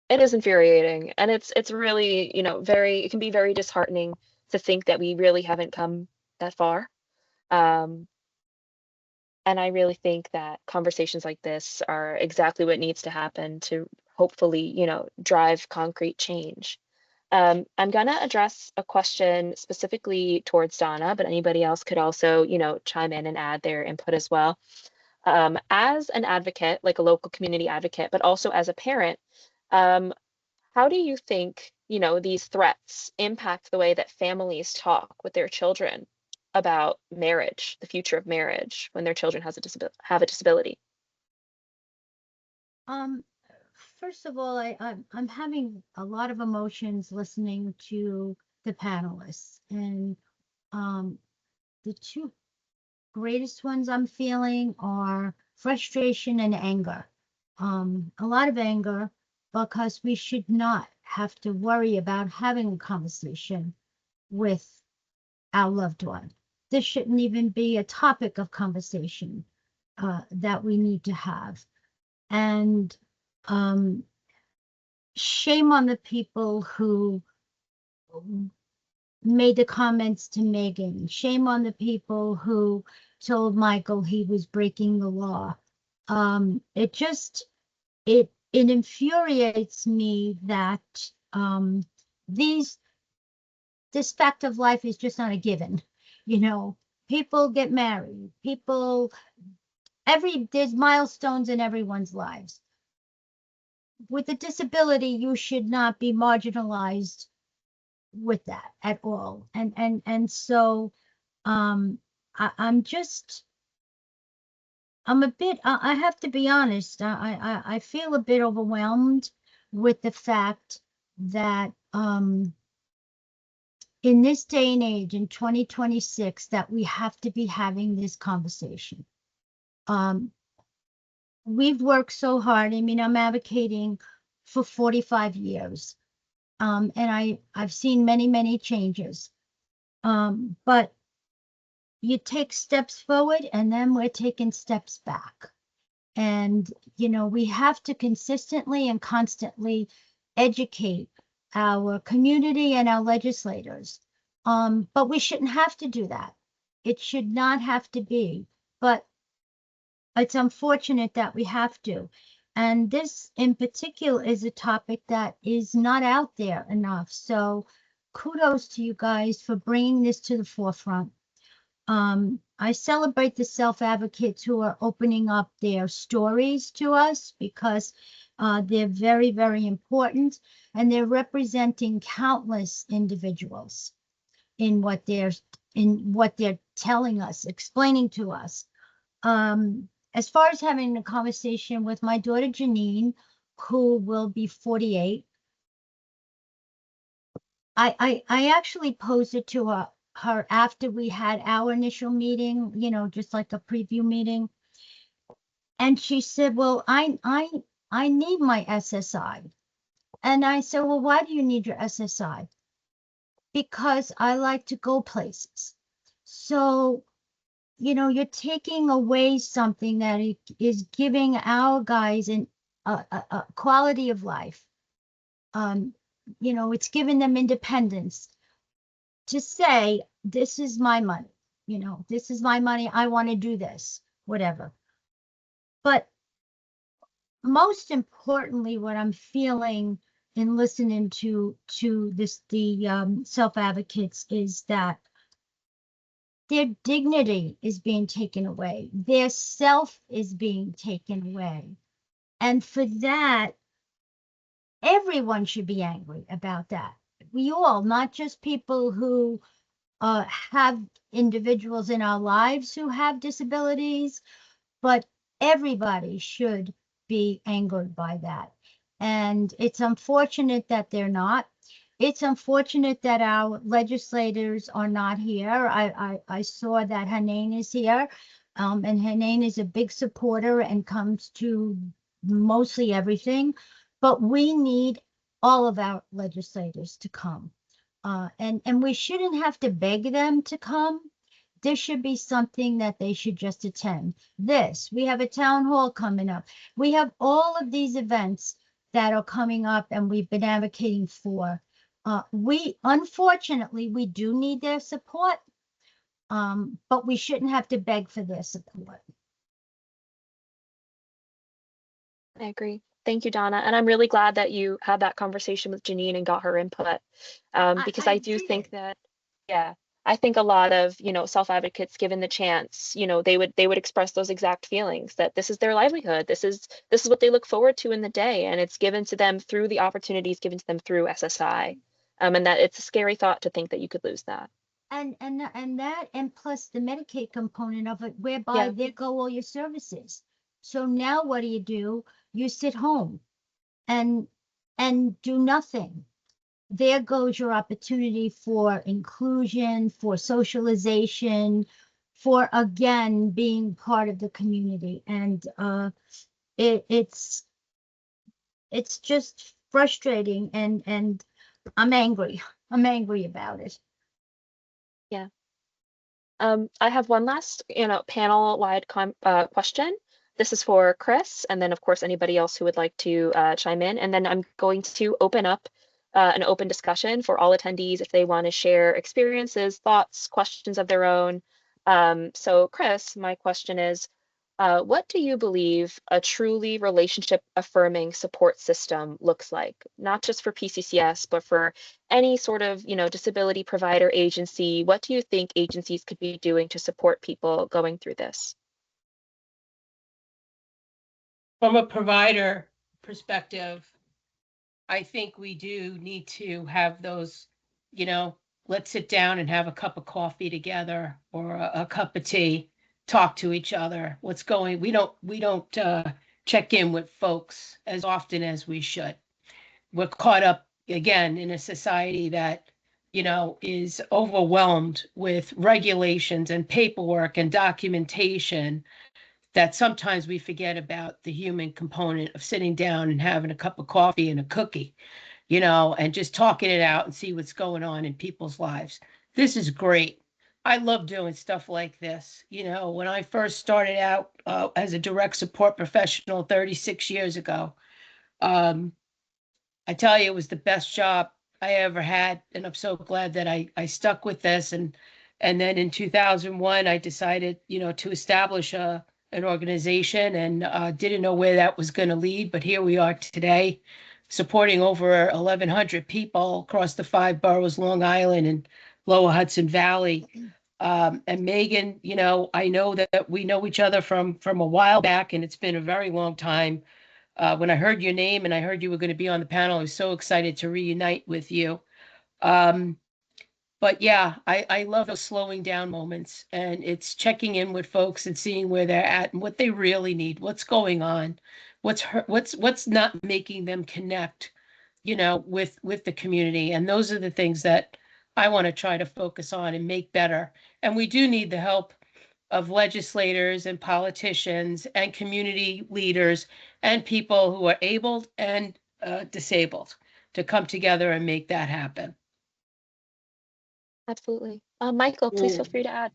It is infuriating, and it's really, it can be very disheartening to think that we really haven't come that far. Um, and I really think that conversations like this are exactly what needs to happen to hopefully, drive concrete change. I'm gonna address a question specifically towards Donna, but anybody else could also, chime in and add their input as well. As an advocate, like a local community advocate, but also as a parent, how do you think, these threats impact the way that families talk with their children about marriage, the future of marriage, when their children have a disability? Um, First of all, I'm having a lot of emotions listening to the panelists, and the two greatest ones I'm feeling are frustration and anger. A lot of anger because we should not have to worry about having a conversation with our loved one. This shouldn't even be a topic of conversation that we need to have. And shame on the people who made the comments to Megan. Shame on the people who told Michael he was breaking the law. It just, it infuriates me that this fact of life is just not a given. You know, people get married, there's milestones in everyone's lives. With a disability, you should not be marginalized with that at all. And so I'm a bit, I have to be honest, I feel a bit overwhelmed with the fact that in this day and age, in 2026, that we have to be having this conversation. We've worked so hard. I mean, I'm advocating for 45 years. And I've seen many, many changes. But you take steps forward and then we're taking steps back. And, you know, we have to consistently and constantly educate our community and our legislators. But we shouldn't have to do that. It should not have to be, but it's unfortunate that we have to. And this in particular is a topic that is not out there enough. So kudos to you guys for bringing this to the forefront. I celebrate the self-advocates who are opening up their stories to us because they're very, very important, and they're representing countless individuals in what they're telling us, explaining to us. As far as having a conversation with my daughter Janine, who will be 48, I actually posed it to her after we had our initial meeting, you know, just like a preview meeting. And she said, well, I need my SSI. And I said, well, why do you need your SSI? Because I like to go places. So, you know, you're taking away something that is giving our guys a quality of life. You know, it's giving them independence to say, this is my money, you know, this is my money, I want to do this, whatever. But most importantly, what I'm feeling in listening to the self-advocates is that their dignity is being taken away, their self is being taken away. And for that, everyone should be angry about that. We all, not just people who have individuals in our lives who have disabilities, but everybody should be angered by that. And it's unfortunate that they're not. It's unfortunate that our legislators are not here. I saw that Hanane is here, and Hanane is a big supporter and comes to mostly everything. But we need all of our legislators to come. And we shouldn't have to beg them to come. This should be something that they should just attend. We have a town hall coming up. We have all of these events that are coming up and we've been advocating for. Unfortunately, we do need their support, but we shouldn't have to beg for their support. I agree. Thank you, Donna. And I'm really glad that you had that conversation with Janine and got her input. Because I do think that, yeah, I think a lot of, you know, self-advocates, given the chance, you know, they would express those exact feelings that this is their livelihood. This is what they look forward to in the day. And it's given to them through the opportunities given to them through SSI. And that it's a scary thought to think that you could lose that. And that, and plus the Medicaid component of it, whereby there go all your services. So now what do? You sit home and do nothing. There goes your opportunity for inclusion, for socialization, for again being part of the community. And it's just frustrating, and I'm angry. I'm angry about it. Yeah. I have one last, you know, panel-wide question. This is for Chris, and then of course anybody else who would like to chime in. And then I'm going to open up an open discussion for all attendees if they want to share experiences, thoughts, questions of their own. So Chris, my question is, what do you believe a truly relationship affirming support system looks like? Not just for PCCS, but for any sort of, disability provider agency. What do you think agencies could be doing to support people going through this? From a provider perspective, I think we do need to have those, let's sit down and have a cup of coffee together or a cup of tea, talk to each other. We don't check in with folks as often as we should. We're caught up again in a society that, is overwhelmed with regulations and paperwork and documentation that sometimes we forget about the human component of sitting down and having a cup of coffee and a cookie, and just talking it out and see what's going on in people's lives. This is great. I love doing stuff like this. When I first started out as a direct support professional 36 years ago, um, I tell you, it was the best job I ever had, and I'm so glad that I stuck with this. And then in 2001, I decided, to establish an organization, and didn't know where that was going to lead, but here we are today, supporting over 1,100 people across the 5 boroughs, Long Island and Lower Hudson Valley. And Megan, I know that we know each other from a while back, and it's been a very long time. When I heard your name and I heard you were going to be on the panel, I was so excited to reunite with you. Um, but yeah, I love those slowing down moments, and it's checking in with folks and seeing where they're at and what they really need, what's going on, what's not making them connect, with the community. And those are the things that I want to try to focus on and make better. And we do need the help of legislators and politicians and community leaders and people who are able and disabled to come together and make that happen. Absolutely. Michael, please feel free to add.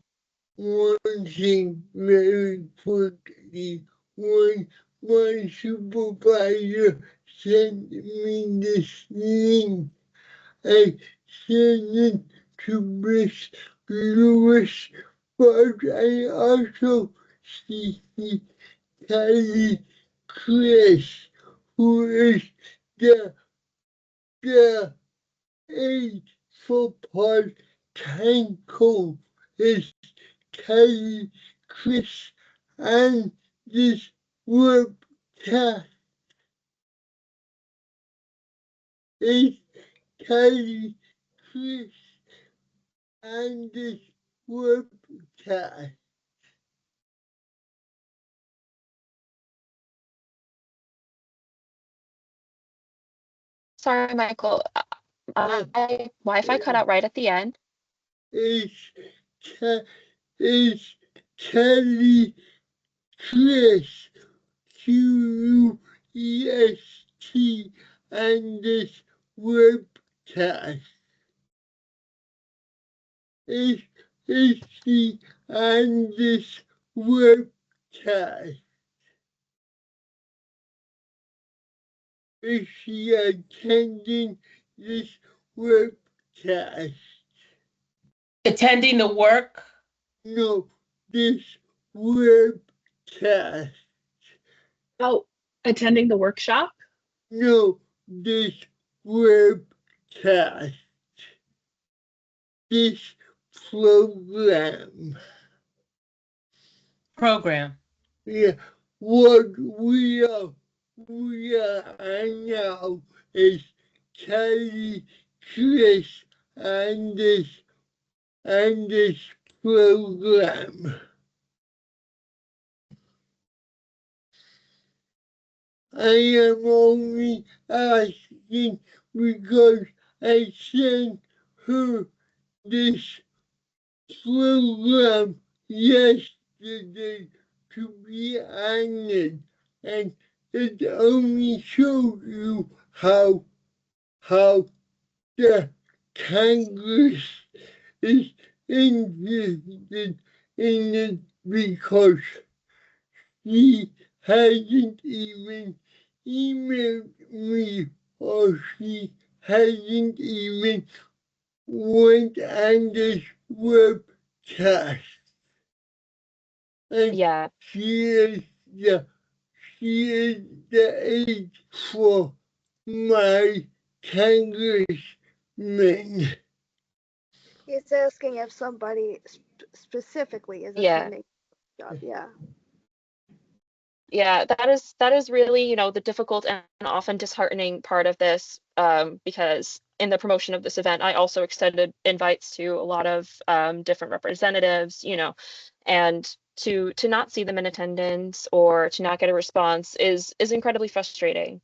One thing very quickly, one supervisor sent me this link. I sent it to Miss Lewis, but I also see Kelly Chris, who is the aide for part-time coach, is Kelly Chris, and this webcast is Kelly Chris, and this webcast. Sorry, Michael. My Wi-Fi cut out right at the end. Is Kelly Chris, QUEST, and this webcast. Is she on this webcast? Is she attending this webcast? Attending the work. No, this webcast. Oh, attending the workshop? No, this webcast. This program. Yeah, what we are now is Kelly Chris and this program. I am only asking because I sent her this program yesterday to be honest, and it only shows you how the Congress is interested in it, because she hasn't even emailed me, or she hasn't even went on this webcast. And Yeah. she is the she is the age for my congressman. He's asking if somebody specifically is Yeah. attending the job. Yeah. Yeah, that is really, you know, the difficult and often disheartening part of this, because in the promotion of this event, I also extended invites to a lot of different representatives, you know, and to not see them in attendance or to not get a response is incredibly frustrating.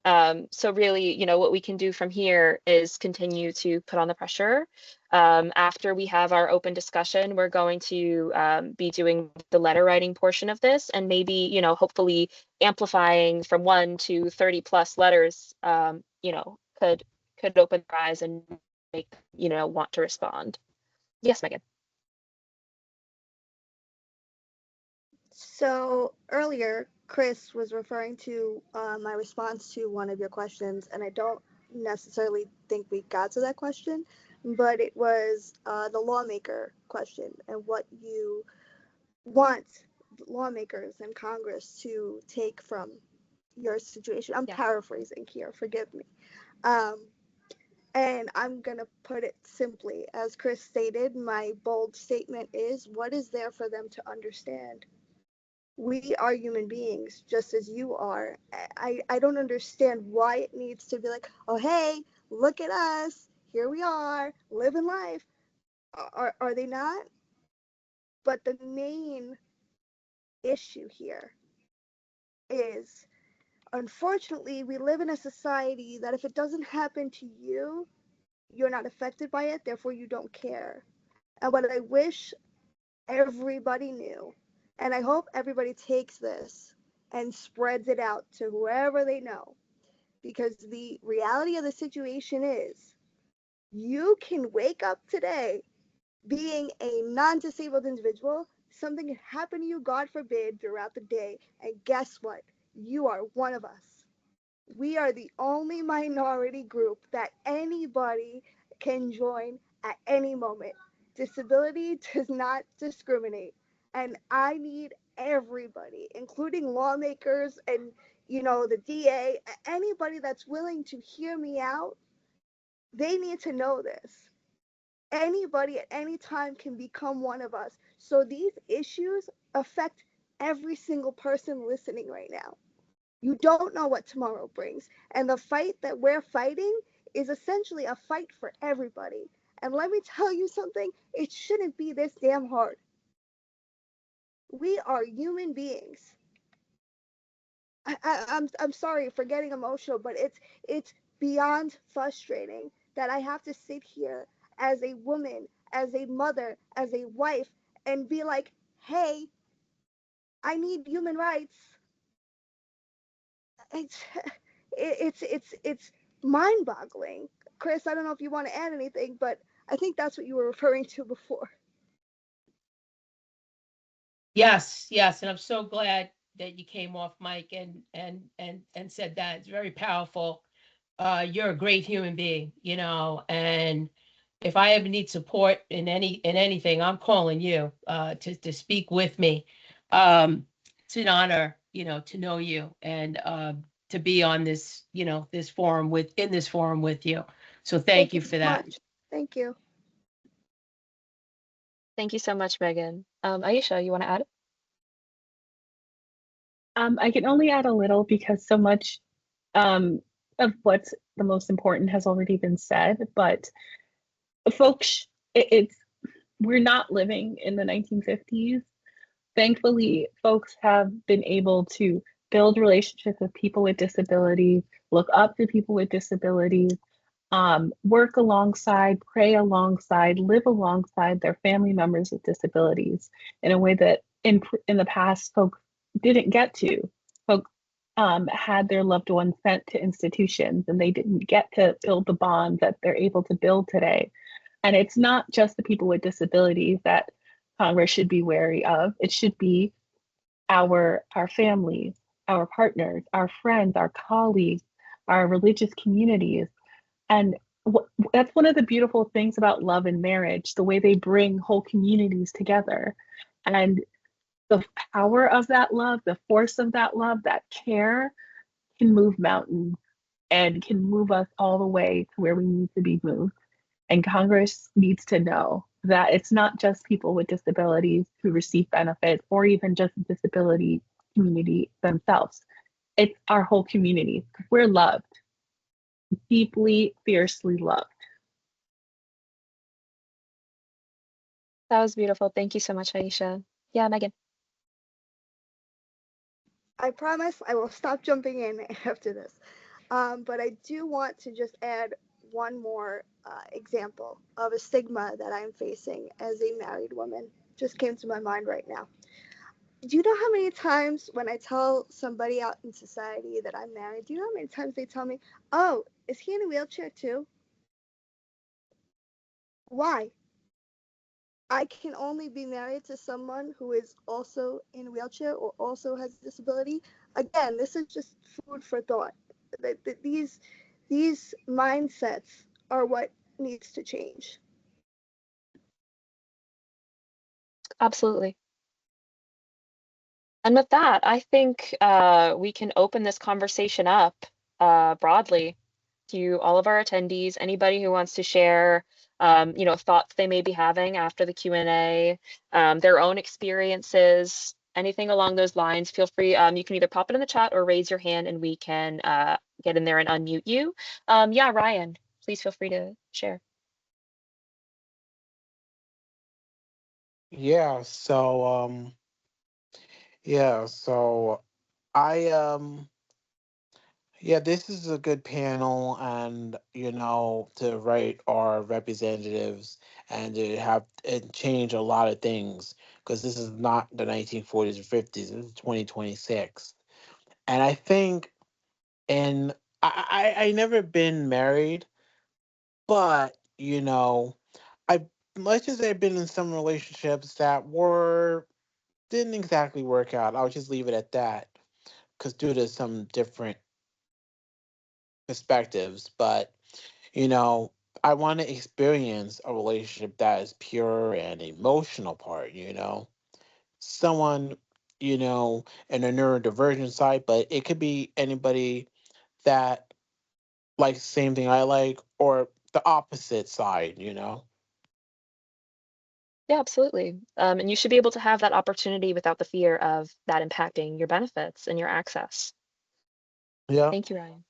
So really, you know, what we can do from here is continue to put on the pressure. After we have our open discussion, we're going to be doing the letter writing portion of this, and maybe, you know, hopefully amplifying from 1 to 30 plus letters, you know, could open their eyes and make, you know, want to respond. Yes, Megan. So earlier, Chris was referring to my response to one of your questions, and I don't necessarily think we got to that question, but it was the lawmaker question and what you want lawmakers in Congress to take from your situation. I'm Yeah. paraphrasing here, forgive me. Um, and I'm going to put it simply. As Chris stated, my bold statement is what is there for them to understand? We are human beings just as you are. I don't understand why it needs to be like, oh, hey, look at us. Here we are living life. Are they not? But the main issue here is, unfortunately, we live in a society that if it doesn't happen to you, you're not affected by it, therefore you don't care. And what I wish everybody knew, and I hope everybody takes this and spreads it out to whoever they know, because the reality of the situation is you can wake up today being a non-disabled individual, something can happen to you, God forbid, throughout the day, and guess what? You are one of us. We are the only minority group that anybody can join at any moment. Disability does not discriminate. And I need everybody, including lawmakers and, the DA, anybody that's willing to hear me out, they need to know this. Anybody at any time can become one of us. So these issues affect every single person listening right now. You don't know what tomorrow brings. And the fight that we're fighting is essentially a fight for everybody. And let me tell you something, it shouldn't be this damn hard. We are human beings. I'm sorry for getting emotional, but it's beyond frustrating that I have to sit here as a woman, as a mother, as a wife, and be like, hey, I need human rights. It's it's mind-boggling. Chris, I don't know if you want to add anything, but I think that's what you were referring to before. Yes, yes, and I'm so glad that you came off mic and said that. It's very powerful. You're a great human being, and if I ever need support in anything, I'm calling you to speak with me. It's an honor, to know you and to be on this, this forum in this forum with you. So thank Thank you you for so that. much. Thank you. Thank you so much, Megan. Aisha, you want to add? I can only add a little because so much of what's the most important has already been said, but folks, it's we're not living in the 1950s. Thankfully, folks have been able to build relationships with people with disabilities, look up to people with disabilities, work alongside, pray alongside, live alongside their family members with disabilities in a way that in the past folks didn't get to. Folks had their loved ones sent to institutions and they didn't get to build the bonds that they're able to build today. And it's not just the people with disabilities that Congress should be wary of. It should be our families, our partners, our friends, our colleagues, our religious communities, And that's one of the beautiful things about love and marriage, the way they bring whole communities together. And the power of that love, the force of that love, that care can move mountains and can move us all the way to where we need to be moved. And Congress needs to know that it's not just people with disabilities who receive benefits or even just the disability community themselves. It's our whole community. We're loved, deeply, fiercely loved. That was beautiful. Thank you so much, Aisha. Yeah, Megan. I promise I will stop jumping in after this. But I do want to just add one more example of a stigma that I'm facing as a married woman. Just came to my mind right now. Do you know how many times when I tell somebody out in society that I'm married, do you know how many times they tell me, oh, is he in a wheelchair too? Why? I can only be married to someone who is also in a wheelchair or also has a disability. Again, this is just food for thought. These mindsets are what needs to change. Absolutely. And with that, I think we can open this conversation up broadly to all of our attendees, anybody who wants to share, thoughts they may be having after the Q&A, their own experiences, anything along those lines. Feel free. You can either pop it in the chat or raise your hand and we can get in there and unmute you. Yeah, Ryan, please feel free to share. Yeah, so I yeah, this is a good panel, and to write our representatives and to have and change a lot of things, because this is not the 1940s or 50s. This is 2026. And I think, and I never been married, but I much as I've been in some relationships that were didn't exactly work out. I'll just leave it at that, because due to some different perspectives. But I want to experience a relationship that is pure and emotional part. Someone in a neurodivergent side, but it could be anybody that likes the same thing I like, or the opposite side. Yeah, absolutely. And you should be able to have that opportunity without the fear of that impacting your benefits and your access. Yeah. Thank you, Ryan.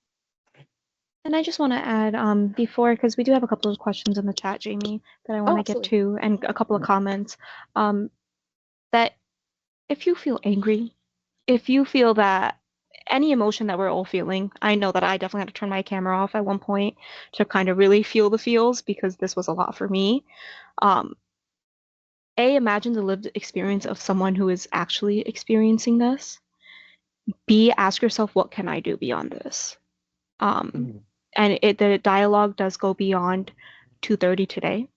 And I just want to add before, because we do have a couple of questions in the chat, Jamie, that I want Oh, to get absolutely. to, and a couple of comments. That if you feel angry, if you feel that any emotion that we're all feeling, I know that I definitely had to turn my camera off at one point to kind of really feel the feels, because this was a lot for me. Um, imagine the lived experience of someone who is actually experiencing this. B, ask yourself, what can I do beyond this? Mhm. And the dialogue does go beyond 2:30 today.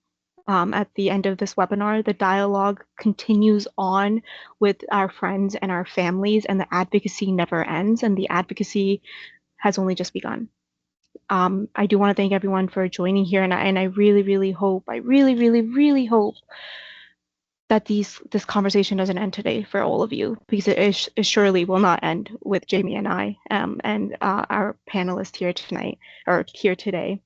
At the end of this webinar, the dialogue continues on with our friends and our families, and the advocacy never ends, and the advocacy has only just begun. I do want to thank everyone for joining here, and I really, really hope, I really, really, really hope that this conversation doesn't end today for all of you, because it surely will not end with Jamie and I, and our panelists here tonight, or here today.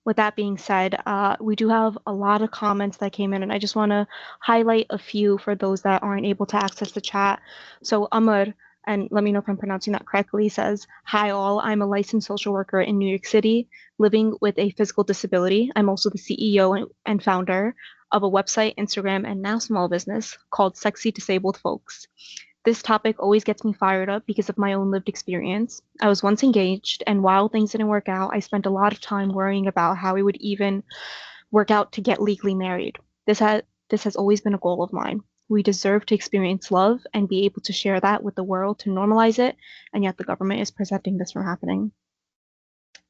With that being said, we do have a lot of comments that came in, and I just want to highlight a few for those that aren't able to access the chat. So Amr, and let me know if I'm pronouncing that correctly, says, "Hi all, I'm a licensed social worker in New York City, living with a physical disability. I'm also the CEO and founder of a website, Instagram, and now small business called Sexy Disabled Folks. This topic always gets me fired up because of my own lived experience. I was once engaged, and while things didn't work out, I spent a lot of time worrying about how it would even work out to get legally married. This has always been a goal of mine. We deserve to experience love and be able to share that with the world to normalize it, and yet the government is preventing this from happening."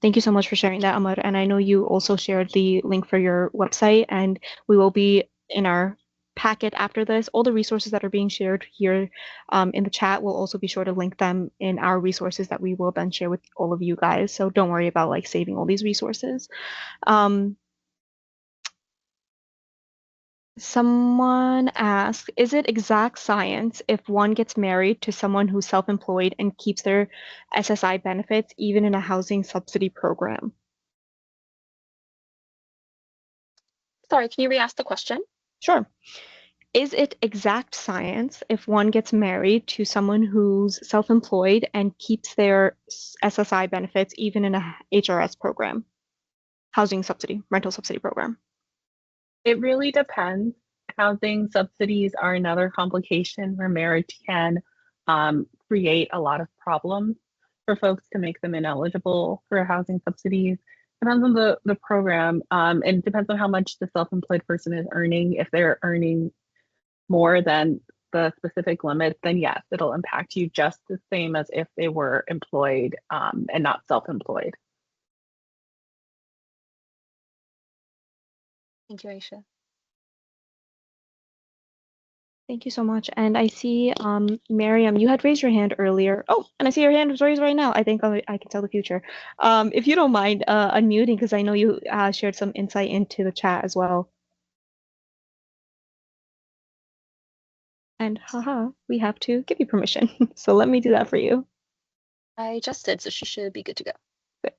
Thank you so much for sharing that, Amar. And I know you also shared the link for your website, and we will be in our packet after this. All the resources that are being shared here in the chat, will also be sure to link them in our resources that we will then share with all of you guys. So don't worry about like saving all these resources. Someone asked, is it exact science if one gets married to someone who's self-employed and keeps their SSI benefits even in a housing subsidy program? Sorry, can you re-ask the question? Sure. Is it exact science if one gets married to someone who's self-employed and keeps their SSI benefits even in a HRS program, housing subsidy, rental subsidy program? It really depends. Housing subsidies are another complication where marriage can create a lot of problems for folks to make them ineligible for housing subsidies. Depends on the program, and it depends on how much the self-employed person is earning. If they're earning more than the specific limit, then yes, it'll impact you just the same as if they were employed and not self-employed. Thank you, Aisha. Thank you so much. And I see, Miriam, you had raised your hand earlier. Oh, and I see your hand was raised right now. I think I can tell the future. If you don't mind unmuting, because I know you shared some insight into the chat as well. And haha, we have to give you permission. So let me do that for you. I just did, so she should be good to go. Good.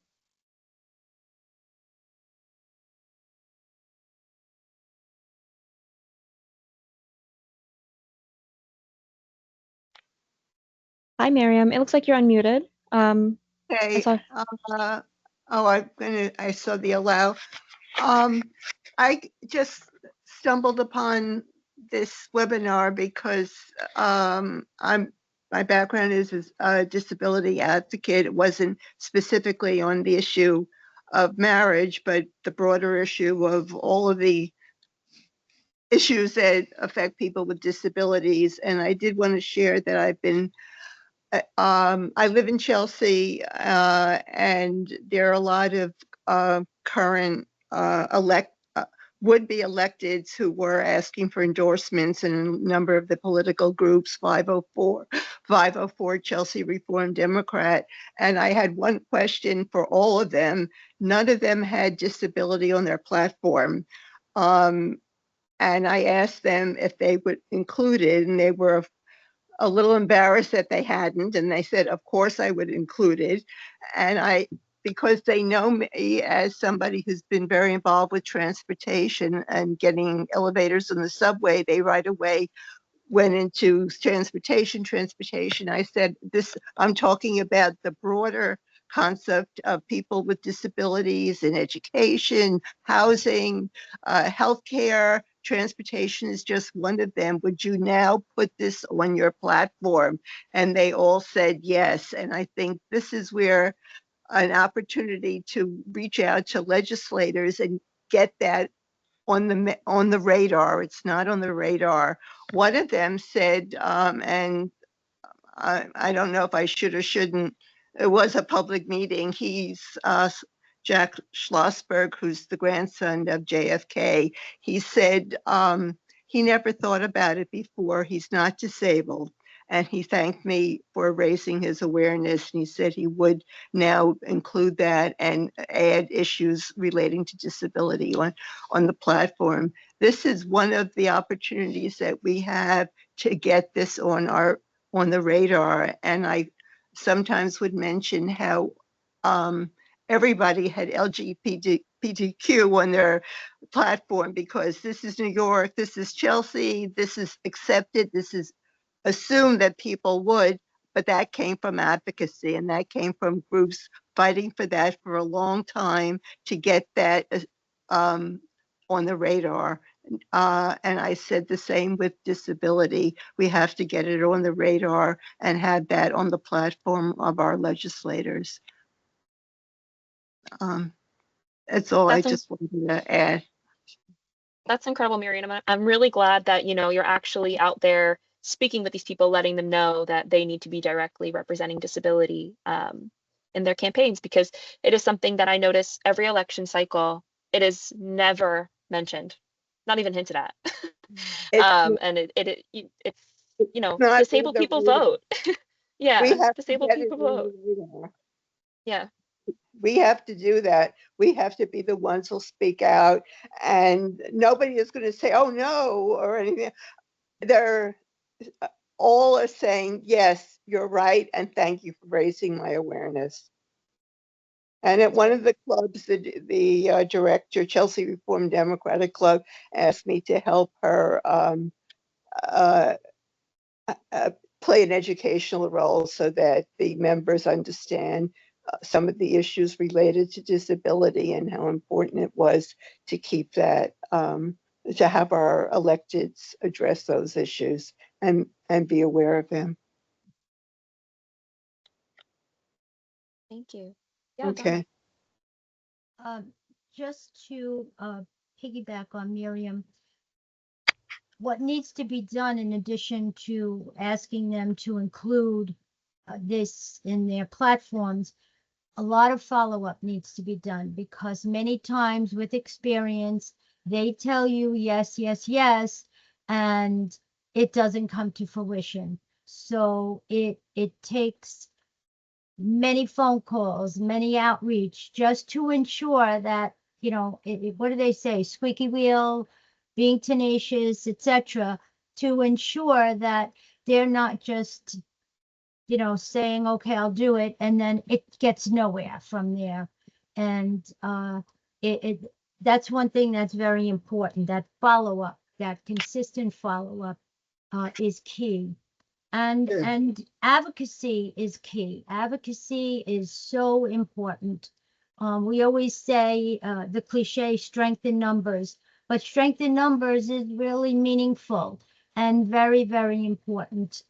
Hi, Miriam. It looks like you're unmuted. Okay. saw- I saw the allow. I just stumbled upon this webinar because my background is a disability advocate. It wasn't specifically on the issue of marriage, but the broader issue of all of the issues that affect people with disabilities. And I did want to share that I've been I live in Chelsea, and there are a lot of current would-be electeds who were asking for endorsements, and a number of the political groups, 504 Chelsea Reform Democrat. And I had one question for all of them. None of them had disability on their platform. And I asked them if they would include it, and they were a little embarrassed that they hadn't, and they said, of course I would include it. And because they know me as somebody who's been very involved with transportation and getting elevators in the subway, they right away went into transportation. I said, I'm talking about the broader concept of people with disabilities in education, housing, healthcare. Transportation is just one of them. Would you now put this on your platform? And they all said yes. And I think this is where an opportunity to reach out to legislators and get that on the radar. It's not on the radar. One of them said, and I don't know if I should or shouldn't, it was a public meeting. He's Jack Schlossberg, who's the grandson of JFK. He said he never thought about it before. He's not disabled. And he thanked me for raising his awareness. And he said he would now include that and add issues relating to disability on the platform. This is one of the opportunities that we have to get this on the radar. And I sometimes would mention how everybody had LGBTQ on their platform, because this is New York, this is Chelsea, this is accepted, this is assumed that people would, but that came from advocacy, and that came from groups fighting for that for a long time to get that on the radar. And I said the same with disability. We have to get it on the radar and have that on the platform of our legislators. That's all I just wanted to add. That's incredible, Miriam. I'm really glad that, you're actually out there speaking with these people, letting them know that they need to be directly representing disability in their campaigns, because it is something that I notice every election cycle. It is never mentioned. not even hinted at. It's And it's, you know, not in disabled the people radar. vote. We Yeah, have to disabled get it people in vote. the radar. Yeah. We have to do that. We have to be the ones who'll speak out, and nobody is going to say, "Oh no," or anything. They're all are saying, "Yes, you're right, and thank you for raising my awareness." And at one of the clubs, the director, Chelsea Reform Democratic Club, asked me to help her uh, play an educational role so that the members understand some of the issues related to disability and how important it was to keep that, to have our electeds address those issues and be aware of them. Thank you. Yeah, Donna. Okay. Just to piggyback on Miriam, what needs to be done in addition to asking them to include this in their platforms, a lot of follow-up needs to be done because many times with experience, they tell you yes, yes, yes, and it doesn't come to fruition. So it takes many phone calls, many outreach, just to ensure that, you know, what do they say? Squeaky wheel, being tenacious, etc., to ensure that they're not just, you know, saying, okay, I'll do it, and then it gets nowhere from there. And that's one thing that's very important. That follow-up, that consistent follow-up is key. And advocacy is key. Advocacy is so important. We always say the cliche, strength in numbers, but strength in numbers is really meaningful and very, very important.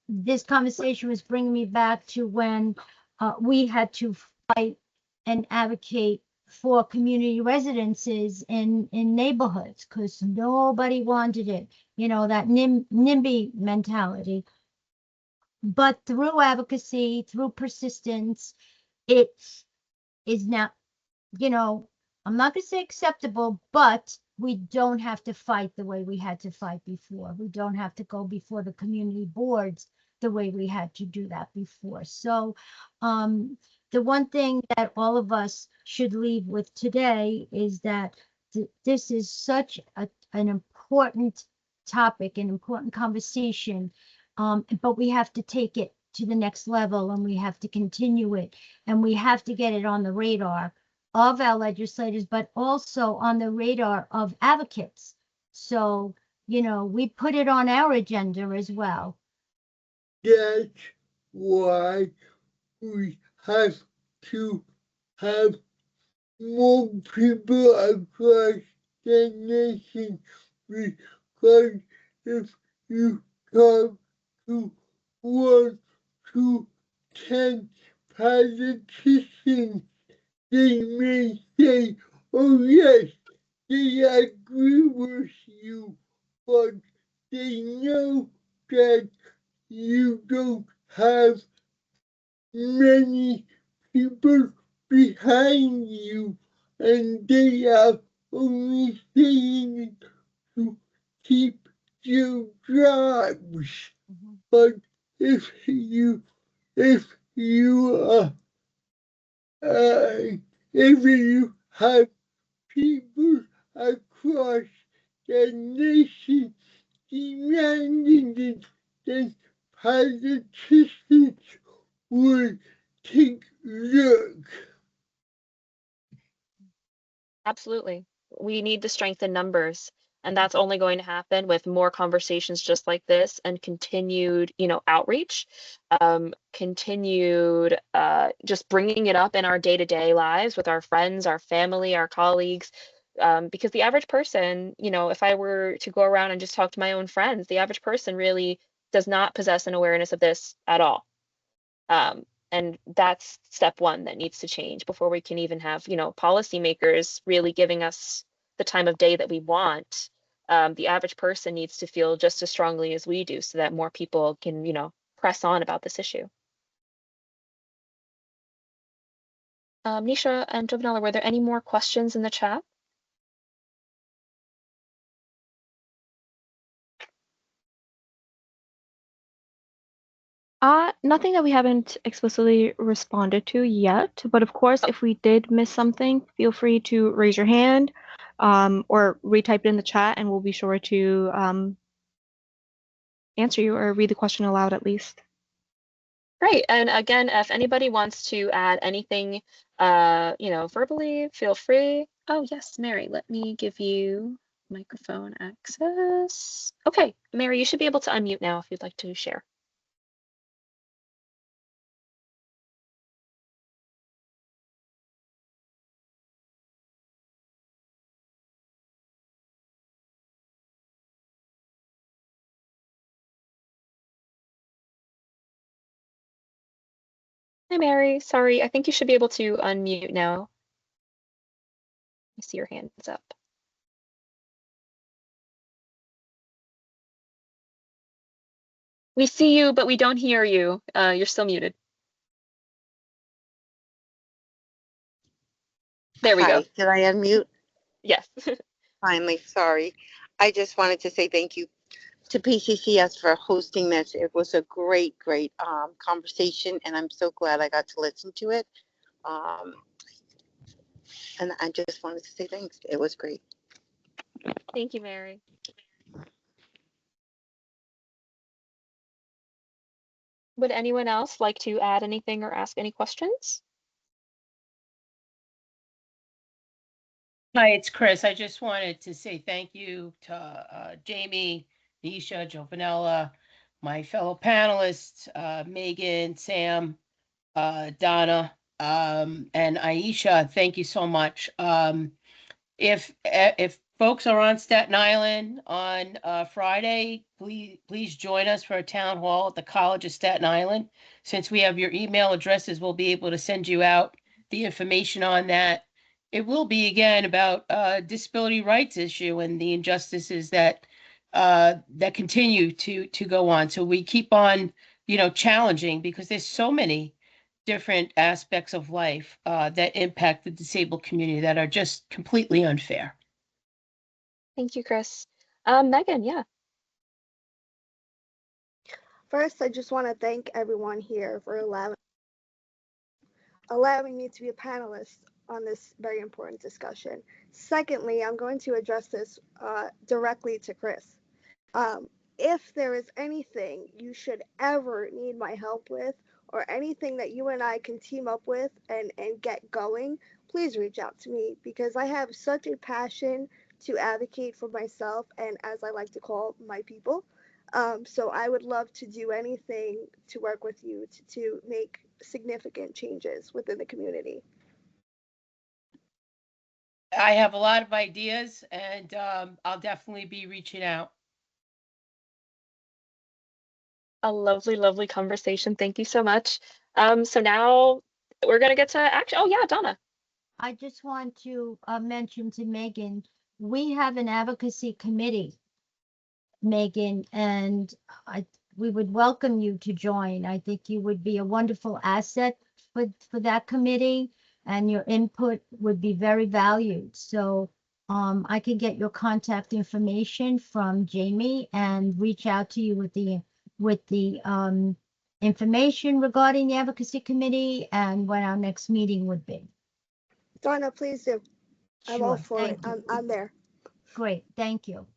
This conversation was bringing me back to when we had to fight and advocate for community residences in neighborhoods because nobody wanted it, you know, that NIMBY mentality. But through advocacy, through persistence, it is now, you know, I'm not going to say acceptable, but we don't have to fight the way we had to fight before. We don't have to go before the community boards the way we had to do that before. So the one thing that all of us should leave with today is that this is such an important topic, an important conversation, but we have to take it to the next level and we have to continue it and we have to get it on the radar of our legislators, but also on the radar of advocates. So, you know, we put it on our agenda as well. That's why we have to have more people across the nation, because if you talk to 1 to 10 politicians, they may say, "Oh yes, they agree with you," but they know that you don't have many people behind you, and they are only saying it to keep your jobs. But if you if you if you have people across the nation demanding it, then politicians would take look. Absolutely. We need the strength in numbers. And that's only going to happen with more conversations just like this and continued, you know, outreach, continued just bringing it up in our day-to-day lives with our friends, our family, our colleagues. Because the average person, you know, if I were to go around and just talk to my own friends, the average person really does not possess an awareness of this at all. And that's step one that needs to change before we can even have, you know, policymakers really giving us the time of day that we want. The average person needs to feel just as strongly as we do so that more people can, you know, press on about this issue. Nisha and Jovenella, were there any more questions in the chat? Nothing that we haven't explicitly responded to yet, but of course, if we did miss something, feel free to raise your hand, or retype it in the chat, and we'll be sure to answer you or read the question aloud at least. Great. And again, if anybody wants to add anything, verbally, feel free. Oh, yes, Mary, let me give you microphone access. Okay, Mary, you should be able to unmute now if you'd like to share. Hi, Mary. Sorry, I think you should be able to unmute now. I see your hands up. We see you, but we don't hear you. You're still muted. There we go. Hi, did I unmute? Yes. Finally, sorry. I just wanted to say thank you to PCCS for hosting this. It was a great conversation, and I'm so glad I got to listen to it. And I just wanted to say thanks. It was great. Thank you, Mary. Would anyone else like to add anything or ask any questions? Hi, it's Chris. I just wanted to say thank you to Jamie, Nisha, Jovanella, my fellow panelists, Megan, Sam, Donna, and Aisha. Thank you so much. If folks are on Staten Island on Friday, please join us for a town hall at the College of Staten Island. Since we have your email addresses, we'll be able to send you out the information on that. It will be again about disability rights issue and the injustices that that continue to go on. So we keep on, challenging, because there's so many different aspects of life that impact the disabled community that are just completely unfair. Thank you, Chris. Megan, yeah. First, I just want to thank everyone here for allowing me to be a panelist on this very important discussion. Secondly, I'm going to address this directly to Chris. If there is anything you should ever need my help with, or anything that you and I can team up with and get going, please reach out to me, because I have such a passion to advocate for myself and, as I like to call, my people. So I would love to do anything to work with you to make significant changes within the community. I have a lot of ideas, and I'll definitely be reaching out. A lovely, lovely conversation. Thank you so much. So now we're going to get to action. Oh, yeah, Donna. I just want to mention to Megan, we have an advocacy committee, Megan, and we would welcome you to join. I think you would be a wonderful asset for that committee, and your input would be very valued. So I can get your contact information from Jamie and reach out to you with the information regarding the advocacy committee and when our next meeting would be. Donna, please do. I'm all Sure, for it. thank you. I'm there. Great, thank you.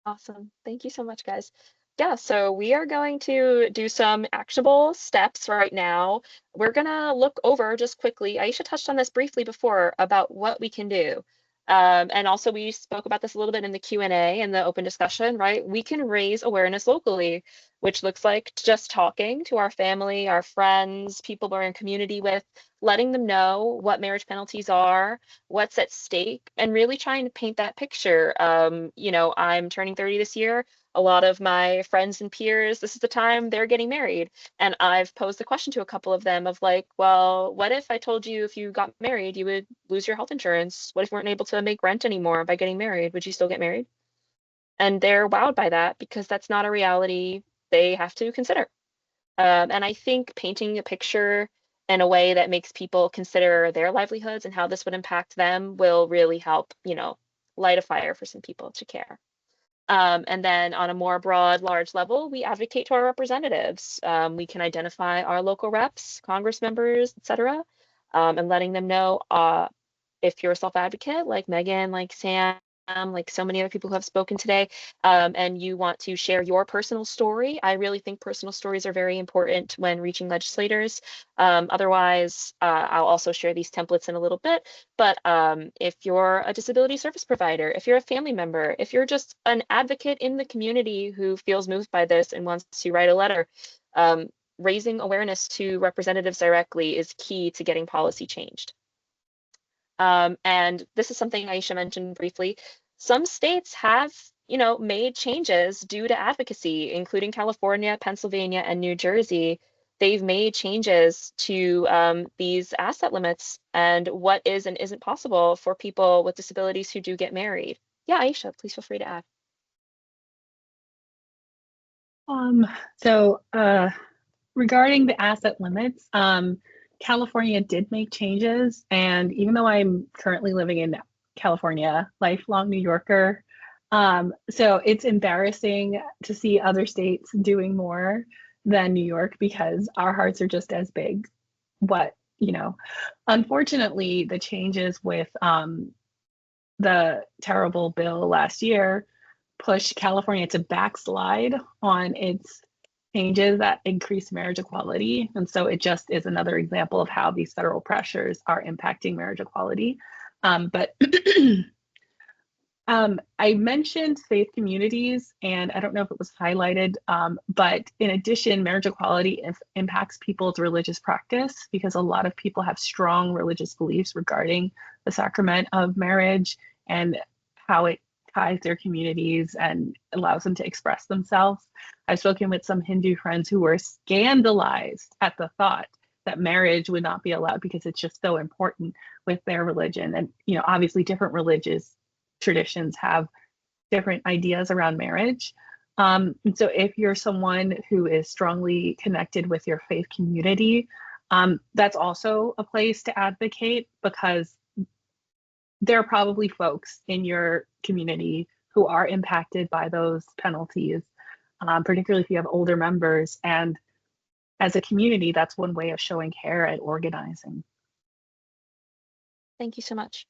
Awesome. Thank you so much, guys. Yeah, so we are going to do some actionable steps right now. We're going to look over just quickly. Aisha touched on this briefly before about what we can do. And also we spoke about this a little bit in the Q&A and the open discussion, right? We can raise awareness locally, which looks like just talking to our family, our friends, people we're in community with, letting them know what marriage penalties are, what's at stake, and really trying to paint that picture. I'm turning 30 this year. A lot of my friends and peers, this is the time they're getting married. And I've posed the question to a couple of them of like, well, what if I told you if you got married, you would lose your health insurance? What if you weren't able to make rent anymore by getting married? Would you still get married? And they're wowed by that because that's not a reality they have to consider. And I think painting a picture in a way that makes people consider their livelihoods and how this would impact them will really help, light a fire for some people to care. And then on a more broad, large level, we advocate to our representatives. We can identify our local reps, Congress members, etc., and letting them know if you're a self-advocate like Megan, like Sam, like so many other people who have spoken today, and you want to share your personal story. I really think personal stories are very important when reaching legislators. Otherwise, I'll also share these templates in a little bit, but if you're a disability service provider, if you're a family member, if you're just an advocate in the community who feels moved by this and wants to write a letter, raising awareness to representatives directly is key to getting policy changed. And this is something Aisha mentioned briefly. Some states have, made changes due to advocacy, including California, Pennsylvania, and New Jersey. They've made changes to these asset limits and what is and isn't possible for people with disabilities who do get married. Yeah, Aisha, please feel free to add. Regarding the asset limits, California did make changes, and even though I'm currently living in California, lifelong New Yorker, so it's embarrassing to see other states doing more than New York because our hearts are just as big. Unfortunately, the changes with the terrible bill last year pushed California to backslide on its changes that increase marriage equality. And so it just is another example of how these federal pressures are impacting marriage equality. But I mentioned faith communities, and I don't know if it was highlighted, but in addition, marriage equality impacts people's religious practice because a lot of people have strong religious beliefs regarding the sacrament of marriage and how it ties their communities and allows them to express themselves. I've spoken with some Hindu friends who were scandalized at the thought that marriage would not be allowed because it's just so important with their religion. And, obviously different religious traditions have different ideas around marriage. And so if you're someone who is strongly connected with your faith community, that's also a place to advocate because there are probably folks in your community who are impacted by those penalties, particularly if you have older members. And as a community, that's one way of showing care and organizing. Thank you so much.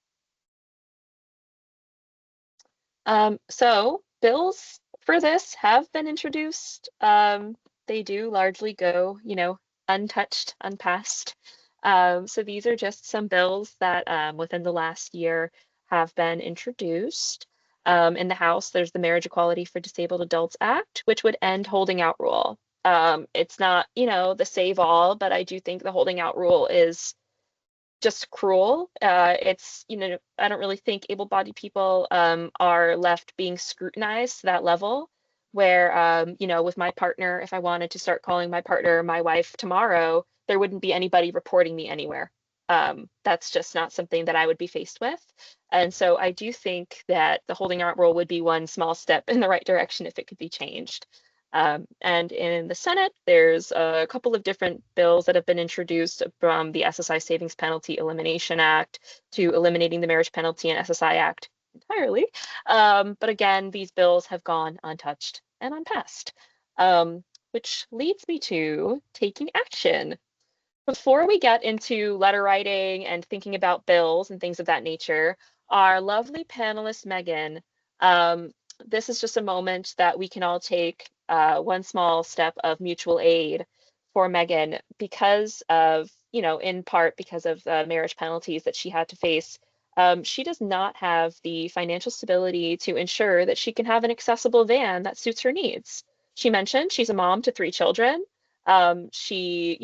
So bills for this have been introduced. They do largely go, untouched, unpassed. So these are just some bills that within the last year have been introduced. In the House, there's the Marriage Equality for Disabled Adults Act, which would end holding out rule. It's not, the save all, but I do think the holding out rule is just cruel. It's, I don't really think able-bodied people are left being scrutinized to that level where, with my partner, if I wanted to start calling my partner my wife tomorrow, there wouldn't be anybody reporting me anywhere. That's just not something that I would be faced with. And so I do think that the holding out rule would be one small step in the right direction if it could be changed. And in the Senate, there's a couple of different bills that have been introduced from the SSI Savings Penalty Elimination Act to eliminating the marriage penalty and SSI Act entirely. But again, these bills have gone untouched and unpassed, which leads me to taking action. Before we get into letter writing and thinking about bills and things of that nature, our lovely panelist, Megan, this is just a moment that we can all take one small step of mutual aid for Megan because of, in part because of the marriage penalties that she had to face. She does not have the financial stability to ensure that she can have an accessible van that suits her needs. She mentioned she's a mom to 3 children. She,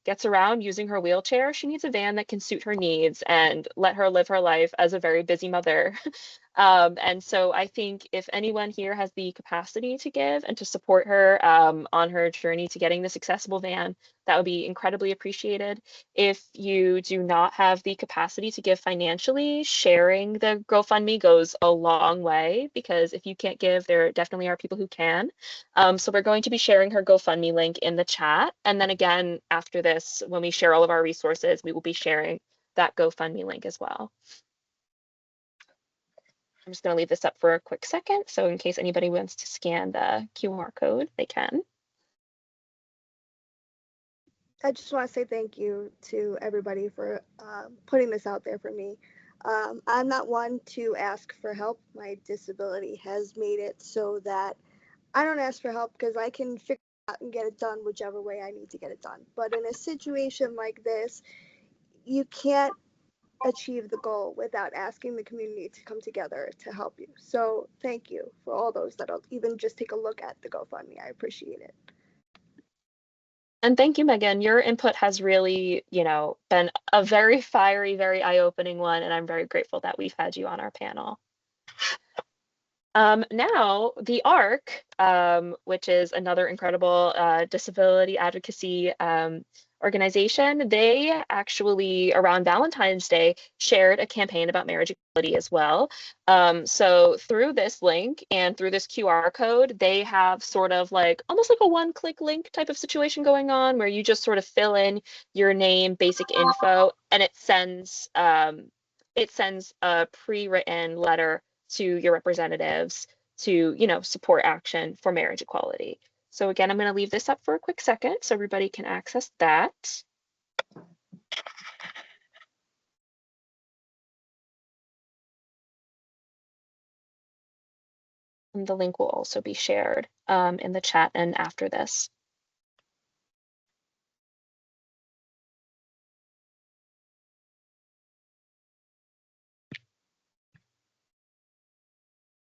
gets around using her wheelchair. She needs a van that can suit her needs and let her live her life as a very busy mother. And so I think if anyone here has the capacity to give and to support her on her journey to getting this accessible van, that would be incredibly appreciated. If you do not have the capacity to give financially, sharing the GoFundMe goes a long way because if you can't give, there definitely are people who can. So we're going to be sharing her GoFundMe link in the chat. And then again, after this, when we share all of our resources, we will be sharing that GoFundMe link as well. I'm just going to leave this up for a quick second. So in case anybody wants to scan the QR code, they can. I just want to say thank you to everybody for putting this out there for me. I'm not one to ask for help. My disability has made it so that I don't ask for help because I can figure it out and get it done whichever way I need to get it done. But in a situation like this, you can't achieve the goal without asking the community to come together to help you. So thank you for all those that'll even just take a look at the GoFundMe. I appreciate it. And thank you, Megan. Your input has really, been a very fiery, very eye-opening one, and I'm very grateful that we've had you on our panel. Now, the ARC, which is another incredible disability advocacy organization, they actually, around Valentine's Day, shared a campaign about marriage equality as well. So through this link and through this QR code, they have sort of like almost like a one-click link type of situation going on where you just sort of fill in your name, basic info, and it sends a pre-written letter to your representatives to, support action for marriage equality. So again, I'm going to leave this up for a quick second so everybody can access that. And the link will also be shared in the chat and after this.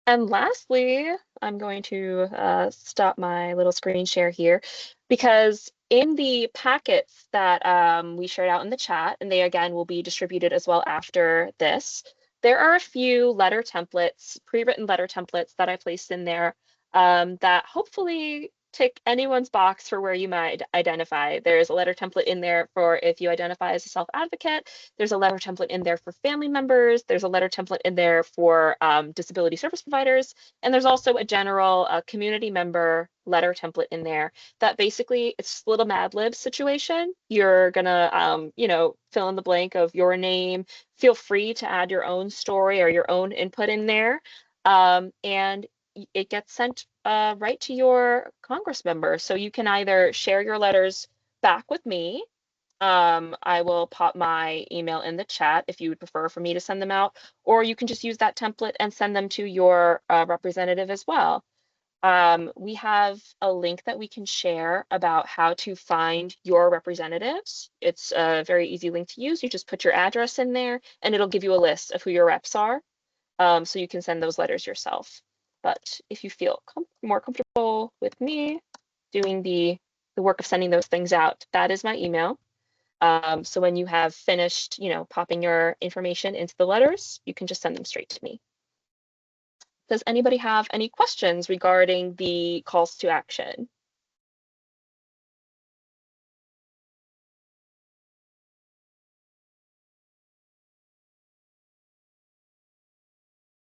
And lastly, I'm going to stop my little screen share here because in the packets that we shared out in the chat, and they again will be distributed as well after this, there are a few letter templates, pre-written letter templates that I placed in there that hopefully tick anyone's box for where you might identify. There's a letter template in there for if you identify as a self-advocate. There's a letter template in there for family members. There's a letter template in there for disability service providers. And there's also a general community member letter template in there that basically it's a little Mad Lib situation. You're gonna, fill in the blank of your name. Feel free to add your own story or your own input in there. And it gets sent right to your Congress member. So you can either share your letters back with me. I will pop my email in the chat if you would prefer for me to send them out, or you can just use that template and send them to your representative as well. We have a link that we can share about how to find your representatives. It's a very easy link to use. You just put your address in there and it'll give you a list of who your reps are. So you can send those letters yourself. But if you feel more comfortable with me doing the work of sending those things out, that is my email. So when you have finished, popping your information into the letters, you can just send them straight to me. Does anybody have any questions regarding the calls to action?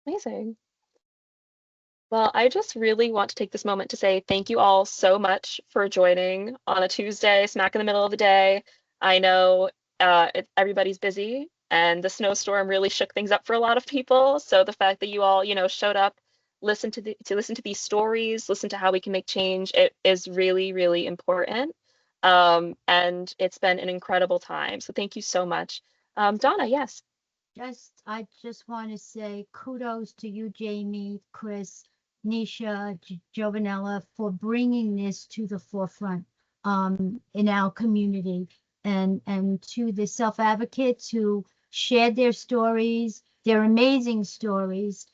Amazing. Well, I just really want to take this moment to say thank you all so much for joining on a Tuesday, smack in the middle of the day. I know everybody's busy and the snowstorm really shook things up for a lot of people. So the fact that you all, showed up, listen to these stories, listen to how we can make change, it is really, really important. And it's been an incredible time. So thank you so much. Donna, yes. I just want to say kudos to you, Jamie, Chris, Nisha, Giovanella, for bringing this to the forefront in our community, and to the self-advocates who shared their stories, their amazing stories.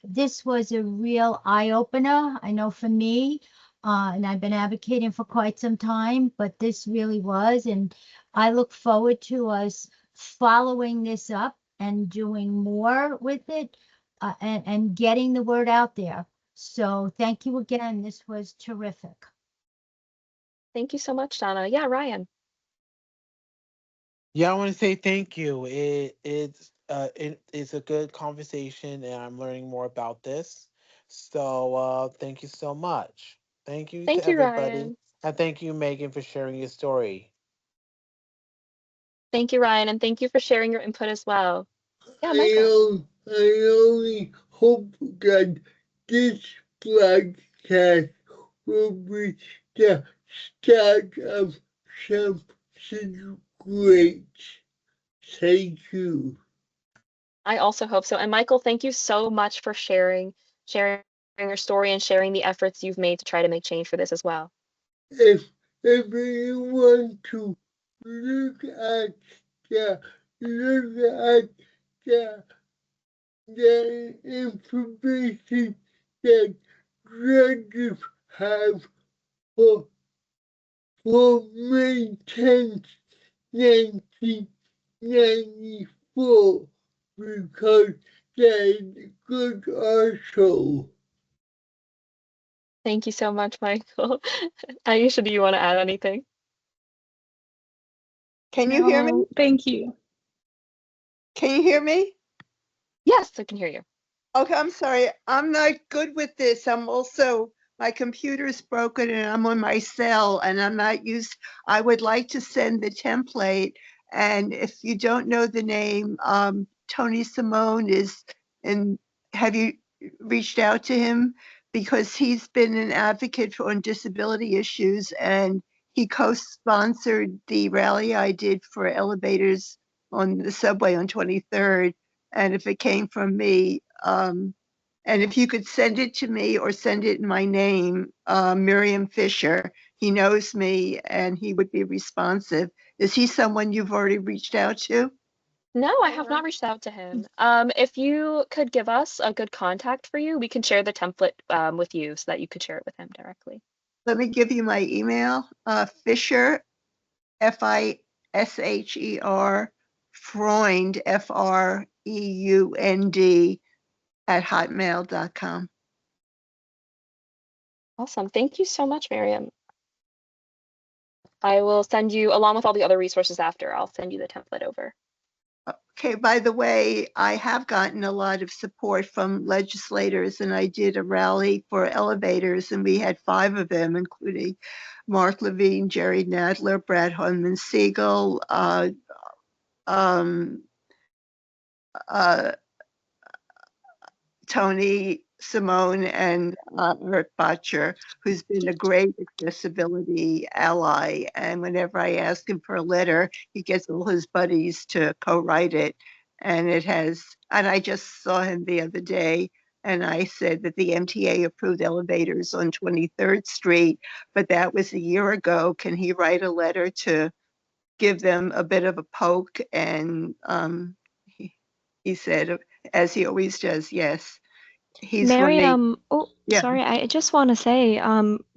This was a real eye-opener, I know for me, and I've been advocating for quite some time, but this really was, and I look forward to us following this up and doing more with it and getting the word out there. So thank you again. This was terrific. Thank you so much, Donna. Yeah, Ryan. Yeah, I want to say thank you. It's a good conversation, and I'm learning more about this. So thank you so much. Thank you to Thank you, everybody, Ryan. and thank you, Megan, for sharing your story. Thank you, Ryan, and thank you for sharing your input as well. Yeah, Michael. I only hope that this broadcast will be the start of something great. Thank you. I also hope so. And Michael, thank you so much for sharing your story and sharing the efforts you've made to try to make change for this as well. If you want to look at look at the, the information that judges have for, for May 10th, 1994, because that is good also. Thank you so much, Michael. Aisha, do you want to add anything? Can you hear me? No, thank you. Can you hear me? Yes, I can hear you. Okay, I'm sorry. I'm not good with this. My computer's broken and I'm on my cell and I'm not used. I would like to send the template. And if you don't know the name, Tony Simone is, and have you reached out to him? Because he's been an advocate on disability issues and he co-sponsored the rally I did for elevators on the subway on 23rd. And if it came from me, and if you could send it to me or send it in my name, Miriam Fisher, he knows me and he would be responsive. Is he someone you've already reached out to? No, I have not reached out to him. If you could give us a good contact for you, we can share the template with you so that you could share it with him directly. Let me give you my email, Fisher, Fisher, Freund, Freund, @hotmail.com. Awesome. Thank you so much, Miriam. I will send you, along with all the other resources after, I'll send you the template over. Okay, by the way, I have gotten a lot of support from legislators, and I did a rally for elevators, and we had 5 of them, including Mark Levine, Jerry Nadler, Brad Hunman Siegel, um, uh, Tony Simone, and Eric Botcher, who's been a great accessibility ally. And whenever I ask him for a letter, he gets all his buddies to co-write it. And I just saw him the other day, and I said that the MTA approved elevators on 23rd Street, but that was a year ago. Can he write a letter to give them a bit of a poke? And he said, as he always does, yes. He's from the, Miriam, oh, yeah. sorry, I just want to say,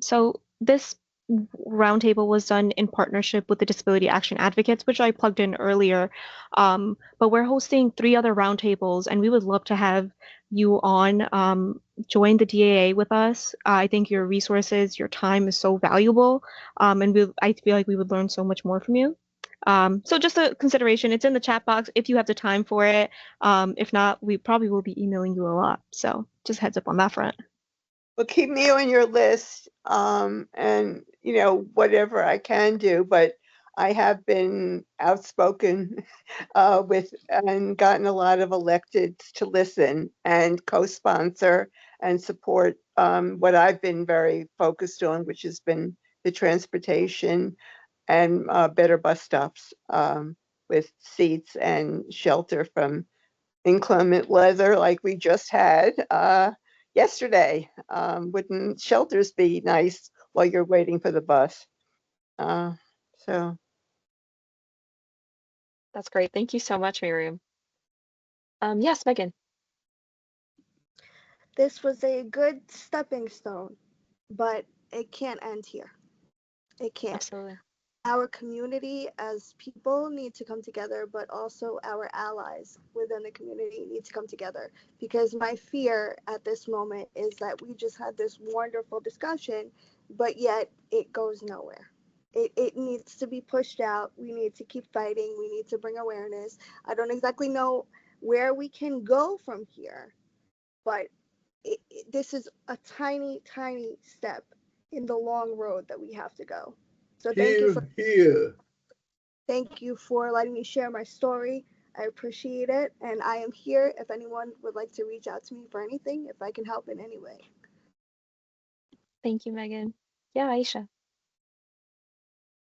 so this roundtable was done in partnership with the Disability Action Advocates, which I plugged in earlier. But we're hosting 3 other roundtables, and we would love to have you on, join the DAA with us. I think your resources, your time is so valuable, and I feel like we would learn so much more from you. So just a consideration, it's in the chat box if you have the time for it. If not, we probably will be emailing you a lot. So just heads up on that front. Well, keep me on your list, and whatever I can do. But I have been outspoken with and gotten a lot of electeds to listen and co-sponsor and support what I've been very focused on, which has been the transportation and better bus stops with seats and shelter from inclement weather like we just had yesterday. Wouldn't shelters be nice while you're waiting for the bus? So That's great. Thank you so much, Miriam. Yes, Megan. This was a good stepping stone, but it can't end here. It can't. Absolutely. Our community as people need to come together, but also our allies within the community need to come together, because my fear at this moment is that we just had this wonderful discussion, but yet it goes nowhere. It needs to be pushed out. We need to keep fighting. We need to bring awareness. I don't exactly know where we can go from here, but this is a tiny, tiny step in the long road that we have to go. So Here. thank you for letting me share my story. I appreciate it, and I am here if anyone would like to reach out to me for anything, if I can help in any way. Thank you, Megan. Yeah, Aisha.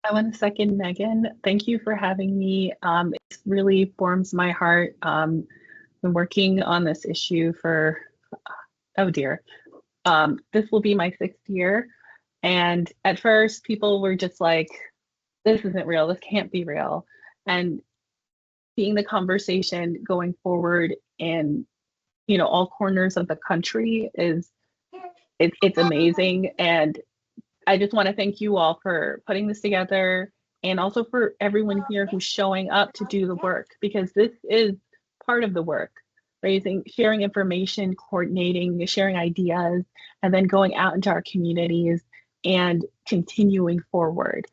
I want to second Megan. Thank you for having me. It really warms my heart. Been working on this issue for, oh dear, this will be my 6th year. And at first, people were just like, this isn't real. This can't be real. And seeing the conversation going forward in, all corners of the country it's amazing. And I just want to thank you all for putting this together, and also for everyone here who's showing up to do the work, because this is part of the work, sharing information, coordinating, sharing ideas, and then going out into our communities and continuing forward.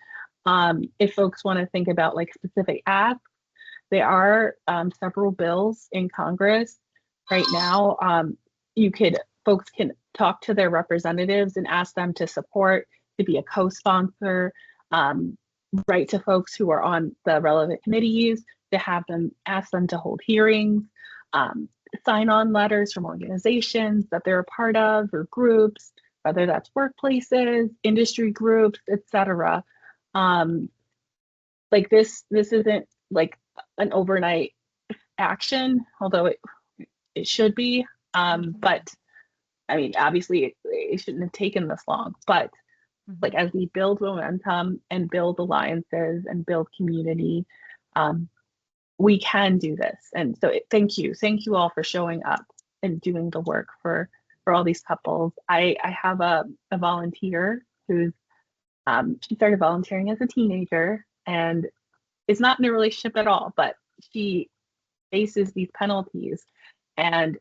If folks want to think about like specific asks, there are several bills in Congress right now. Folks can talk to their representatives and ask them to support, to be a co-sponsor, write to folks who are on the relevant committees, to have them, ask them to hold hearings, sign on letters from organizations that they're a part of, or groups, whether that's workplaces, industry groups, etc. Like this isn't like an overnight action, although it should be. But I mean, obviously it shouldn't have taken this long, but like as we build momentum and build alliances and build community, we can do this. And so thank you all for showing up and doing the work for all these couples. I have a volunteer who's she started volunteering as a teenager, and is not in a relationship at all, but she faces these penalties, and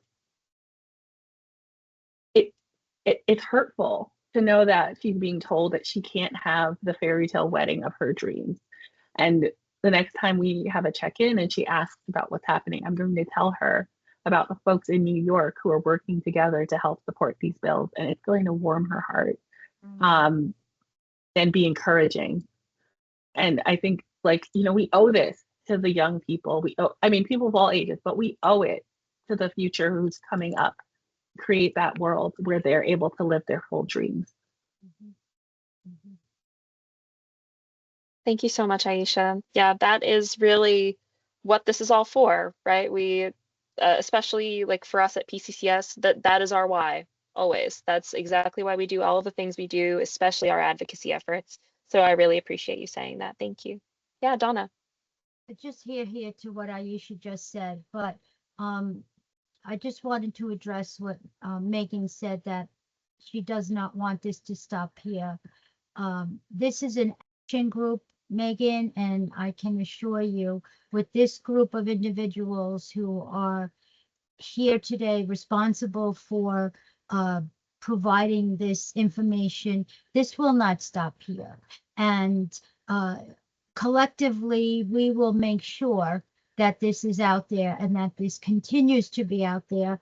it's hurtful to know that she's being told that she can't have the fairy tale wedding of her dreams. And the next time we have a check-in and she asks about what's happening, I'm going to tell her about the folks in New York who are working together to help support these bills, and it's going to warm her heart, and be encouraging. And I think, like, we owe this to the young people. People of all ages, but we owe it to the future who's coming up, create that world where they're able to live their full dreams. Thank you so much, Aisha. Yeah, that is really what this is all for, right? We, especially like for us at PCCS, that is our why, always. That's exactly why we do all of the things we do, especially our advocacy efforts. So I really appreciate you saying that. Thank you. Yeah, Donna. Just here to what Aisha just said, but I just wanted to address what Megan said, that she does not want this to stop here. This is an action group, Megan, and I can assure you, with this group of individuals who are here today responsible for providing this information, this will not stop here. And collectively, we will make sure that this is out there and that this continues to be out there,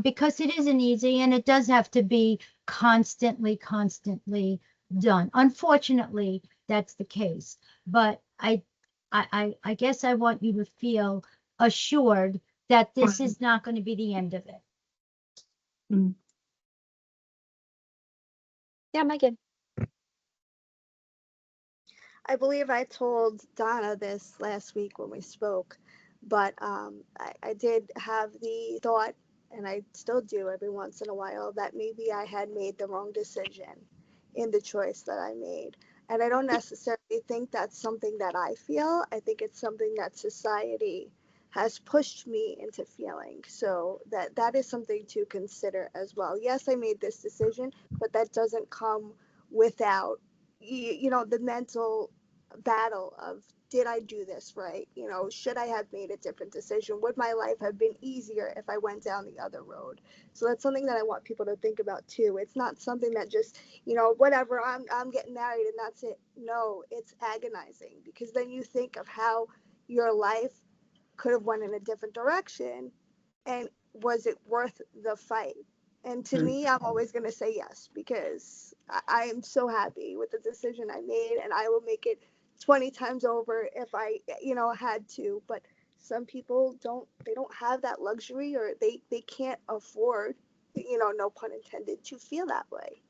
because it isn't easy, and it does have to be constantly done. Unfortunately, that's the case. But I guess I want you to feel assured that this is not going to be the end of it. Yeah, Megan. I believe I told Donna this last week when we spoke, but I did have the thought, and I still do every once in a while, that maybe I had made the wrong decision in the choice that I made. And I don't necessarily think that's something that I feel. I think it's something that society has pushed me into feeling. So that is something to consider as well. Yes, I made this decision, but that doesn't come without the mental battle of, did I do this right? Should I have made a different decision? Would my life have been easier if I went down the other road? So that's something that I want people to think about too. It's not something that just, whatever, I'm getting married and that's it. No, it's agonizing, because then you think of how your life could have went in a different direction, and was it worth the fight? And to me, I'm always going to say yes, because I am so happy with the decision I made, and I will make it 20 times over if I, had to. But some people don't have that luxury, or they can't afford, no pun intended, to feel that way.